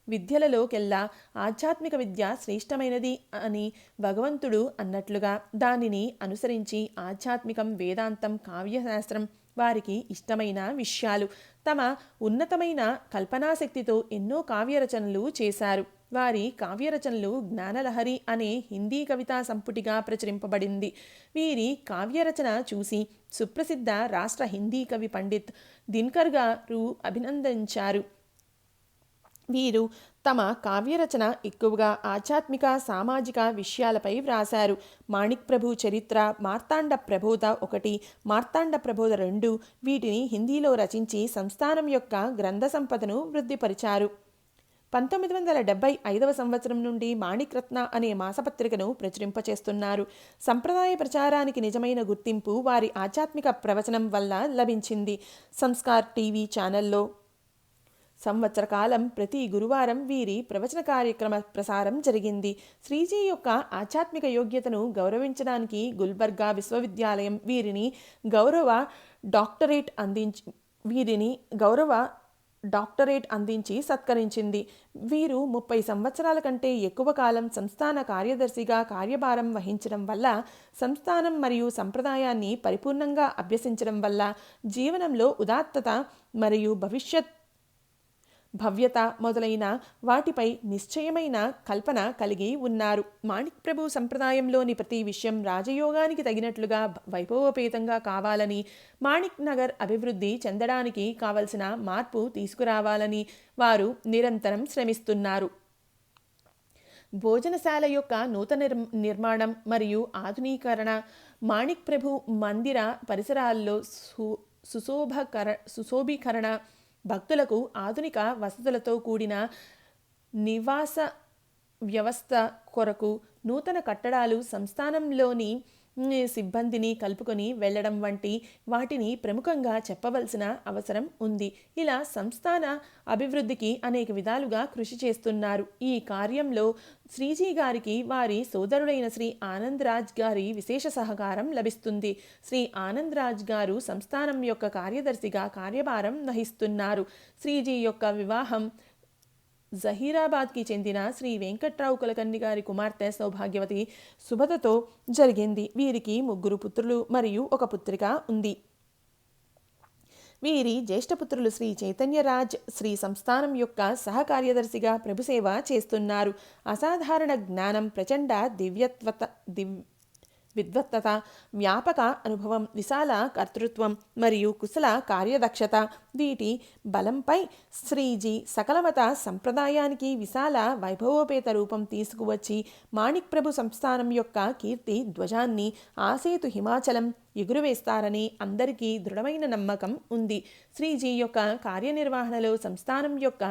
విద్యలలోకెల్లా ఆధ్యాత్మిక విద్య శ్రేష్టమైనది అని భగవంతుడు అన్నట్లుగా దానిని అనుసరించి ఆధ్యాత్మికం, వేదాంతం, కావ్యశాస్త్రం వారికి ఇష్టమైన విషయాలు. తమ ఉన్నతమైన కల్పనాశక్తితో ఎన్నో కావ్యరచనలు చేశారు. వారి కావ్యరచనలు జ్ఞానలహరి అనే హిందీ కవితా సంపుటిగా ప్రచురింపబడింది. వీరి కావ్యరచన చూసి సుప్రసిద్ధ రాష్ట్ర హిందీ కవి పండిత్ దినకర్ గారు అభినందించారు. వీరు తమ కావ్యరచన ఎక్కువగా ఆధ్యాత్మిక, సామాజిక విషయాలపై వ్రాశారు. మాణిక్ ప్రభు చరిత్ర, మార్తాండ ప్రబోధ 1, మార్తాండ ప్రబోధ 2 వీటిని హిందీలో రచించి సంస్థానం యొక్క గ్రంథ సంపదను వృద్ధిపరిచారు. 1975 నుండి మాణిక్ రత్న అనే మాసపత్రికను ప్రచురింపచేస్తున్నారు. సంప్రదాయ ప్రచారానికి నిజమైన గుర్తింపు వారి ఆధ్యాత్మిక ప్రవచనం వల్ల లభించింది. సంస్కార్ టీవీ ఛానల్లో సంవత్సర కాలం ప్రతి గురువారం వీరి ప్రవచన కార్యక్రమ ప్రసారం జరిగింది. శ్రీజీ యొక్క ఆధ్యాత్మిక యోగ్యతను గౌరవించడానికి గుల్బర్గా విశ్వవిద్యాలయం వీరిని గౌరవ డాక్టరేట్ అందించి సత్కరించింది. వీరు 30 సంవత్సరాల కంటే ఎక్కువ కాలం సంస్థాన కార్యదర్శిగా కార్యభారం వహించడం వల్ల, సంస్థానం మరియు సంప్రదాయాన్ని పరిపూర్ణంగా అభ్యసించడం వల్ల జీవనంలో ఉదాత్తత మరియు భవ్యత మొదలైన వాటిపై నిశ్చయమైన కల్పన కలిగి ఉన్నారు. మాణిక్ ప్రభు సంప్రదాయంలోని ప్రతి విషయం రాజయోగానికి తగినట్లుగా వైభవోపేతంగా కావాలని, మాణిక్ నగర్ అభివృద్ధి చెందడానికి కావలసిన మార్పు తీసుకురావాలని వారు నిరంతరం శ్రమిస్తున్నారు. భోజనశాల యొక్క నూతన నిర్మాణం మరియు ఆధునీకరణ, మాణిక్ ప్రభు మందిర పరిసరాల్లో సుశోభీకరణ, భక్తులకు ఆధునిక వసతులతో కూడిన నివాస వ్యవస్థ కొరకు నూతన కట్టడాలు, సంస్థానంలోని సిబ్బందిని కలుపుకొని వెళ్లడం వంటి వాటిని ప్రముఖంగా చెప్పవలసిన అవసరం ఉంది. ఇలా సంస్థాన అభివృద్ధికి అనేక విధాలుగా కృషి చేస్తున్నారు. ఈ కార్యంలో శ్రీజీ గారికి వారి సోదరుడైన శ్రీ ఆనంద్ రాజ్ గారి విశేష సహకారం లభిస్తుంది. శ్రీ ఆనంద్ రాజ్ గారు సంస్థానం యొక్క కార్యదర్శిగా కార్యభారం వహిస్తున్నారు. శ్రీజీ యొక్క వివాహం జహీరాబాద్కి చెందిన శ్రీ వెంకట్రావు కులకర్ణి గారి కుమార్తె సౌభాగ్యవతి సుభదతో జరిగింది. వీరికి 3 పుత్రులు మరియు 1 పుత్రిక ఉంది. వీరి జ్యేష్ఠపుత్రులు శ్రీ చైతన్యరాజ్ శ్రీ సంస్థానం యొక్క సహకార్యదర్శిగా ప్రభుసేవ చేస్తున్నారు. అసాధారణ జ్ఞానం, ప్రచండ విద్వత్తత, వ్యాపక అనుభవం, విశాల కర్తృత్వం మరియు కుశల కార్యదక్షత వీటి బలంపై శ్రీజీ సకలమత సంప్రదాయానికి విశాల వైభవోపేత రూపం తీసుకువచ్చి మాణిక్ ప్రభు సంస్థానం యొక్క కీర్తి ధ్వజాన్ని ఆసేతు హిమాచలం ఎగురవేస్తారని అందరికీ దృఢమైన నమ్మకం ఉంది. శ్రీజీ యొక్క కార్యనిర్వహణలో సంస్థానం యొక్క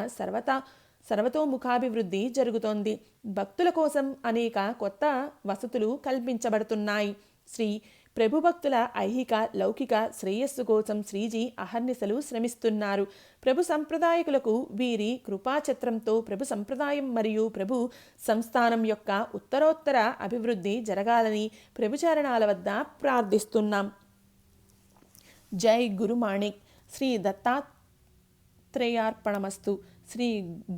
సర్వతోముఖాభివృద్ధి జరుగుతోంది. భక్తుల కోసం అనేక కొత్త వసతులు కల్పించబడుతున్నాయి. శ్రీ ప్రభు భక్తుల ఐహిక లౌకిక శ్రేయస్సు కోసం శ్రీజీ అహర్నిశలు శ్రమిస్తున్నారు. ప్రభు సంప్రదాయకులకు వీరి కృపాఛత్రంతో ప్రభు సంప్రదాయం మరియు ప్రభు సంస్థానం యొక్క ఉత్తరోత్తర అభివృద్ధి జరగాలని ప్రభుచరణాల వద్ద ప్రార్థిస్తున్నాం. జై గురు మాణిక్. శ్రీ దత్తాత్రేయార్పణమస్తు. శ్రీ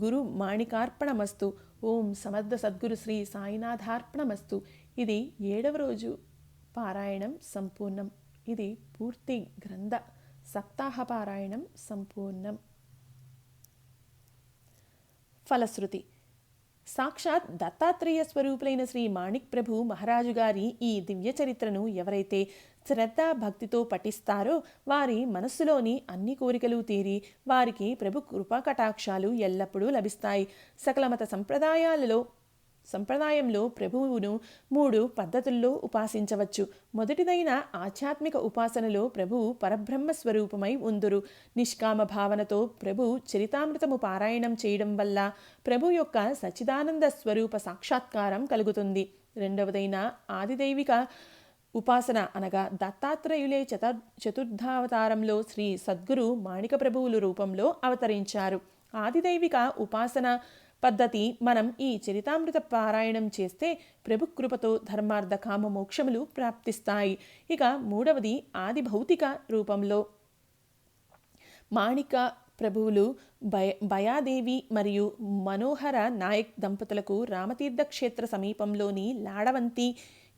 గురు మాణికార్పణమస్తు. ఓం సమర్థ సద్గురు శ్రీ సాయినాథార్పణమస్తు. ఇది 7వ రోజు పారాయణం సంపూర్ణం. ఇది పూర్తి గ్రంథ సప్తాహ పారాయణం సంపూర్ణం. ఫలశ్రుతి. సాక్షాత్ దత్తాత్రేయ స్వరూపులైన శ్రీ మాణిక్ ప్రభు మహారాజు గారి ఈ దివ్య చరిత్రను ఎవరైతే శ్రద్ధ భక్తితో పఠిస్తారో వారి మనస్సులోని అన్ని కోరికలు తీరి వారికి ప్రభు కృపా కటాక్షాలు ఎల్లప్పుడూ లభిస్తాయి. సకల మత సంప్రదాయంలో ప్రభువును 3 పద్ధతుల్లో ఉపాసించవచ్చు. మొదటిదైన ఆధ్యాత్మిక ఉపాసనలో ప్రభువు పరబ్రహ్మ స్వరూపమై ఉందురు. నిష్కామ భావనతో ప్రభు చరితామృతము పారాయణం చేయడం వల్ల ప్రభు యొక్క సచ్చిదానంద స్వరూప సాక్షాత్కారం కలుగుతుంది. రెండవదైన ఆదిదైవిక ఉపాసన అనగా దత్తాత్రేయులే చతుర్థావతారంలో శ్రీ సద్గురు మాణిక ప్రభువుల రూపంలో అవతరించారు. ఆదిదైవిక ఉపాసన పద్ధతి మనం ఈ చరితామృత పారాయణం చేస్తే ప్రభు కృపతో ధర్మార్థ కామ మోక్షములు ప్రాప్తిస్తాయి. ఇక మూడవది ఆది భౌతిక రూపంలో మాణిక ప్రభువులు భయాదేవి మరియు మనోహర నాయక్ దంపతులకు రామతీర్థ క్షేత్ర సమీపంలోని లాడవంతి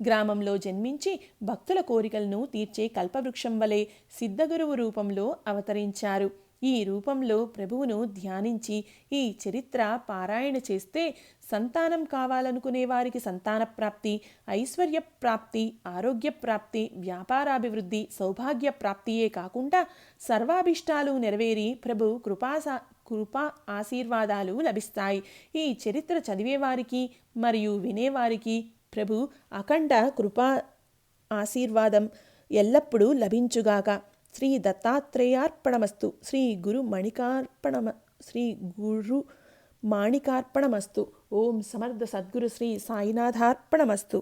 గ్రామంలో జన్మించి భక్తుల కోరికలను తీర్చే కల్పవృక్షం వలె సిద్ధగురువు రూపంలో అవతరించారు. ఈ రూపంలో ప్రభువును ధ్యానించి ఈ చరిత్ర పారాయణ చేస్తే సంతానం కావాలనుకునే వారికి సంతాన ప్రాప్తి, ఐశ్వర్య ప్రాప్తి, ఆరోగ్య ప్రాప్తి, వ్యాపారాభివృద్ధి, సౌభాగ్య ప్రాప్తియే కాకుండా సర్వాభిష్టాలు నెరవేరి ప్రభు కృపా ఆశీర్వాదాలు లభిస్తాయి. ఈ చరిత్ర చదివేవారికి మరియు వినేవారికి ప్రభు అఖండ కృపా ఆశీర్వాదం ఎల్లప్పుడూ లభించుగాక. శ్రీ దత్తాత్రేయార్పణమస్తు. శ్రీ గురు మాణికార్పణమస్తు. ఓం సమర్థ సద్గురు శ్రీ సాయినాథార్పణమస్తు.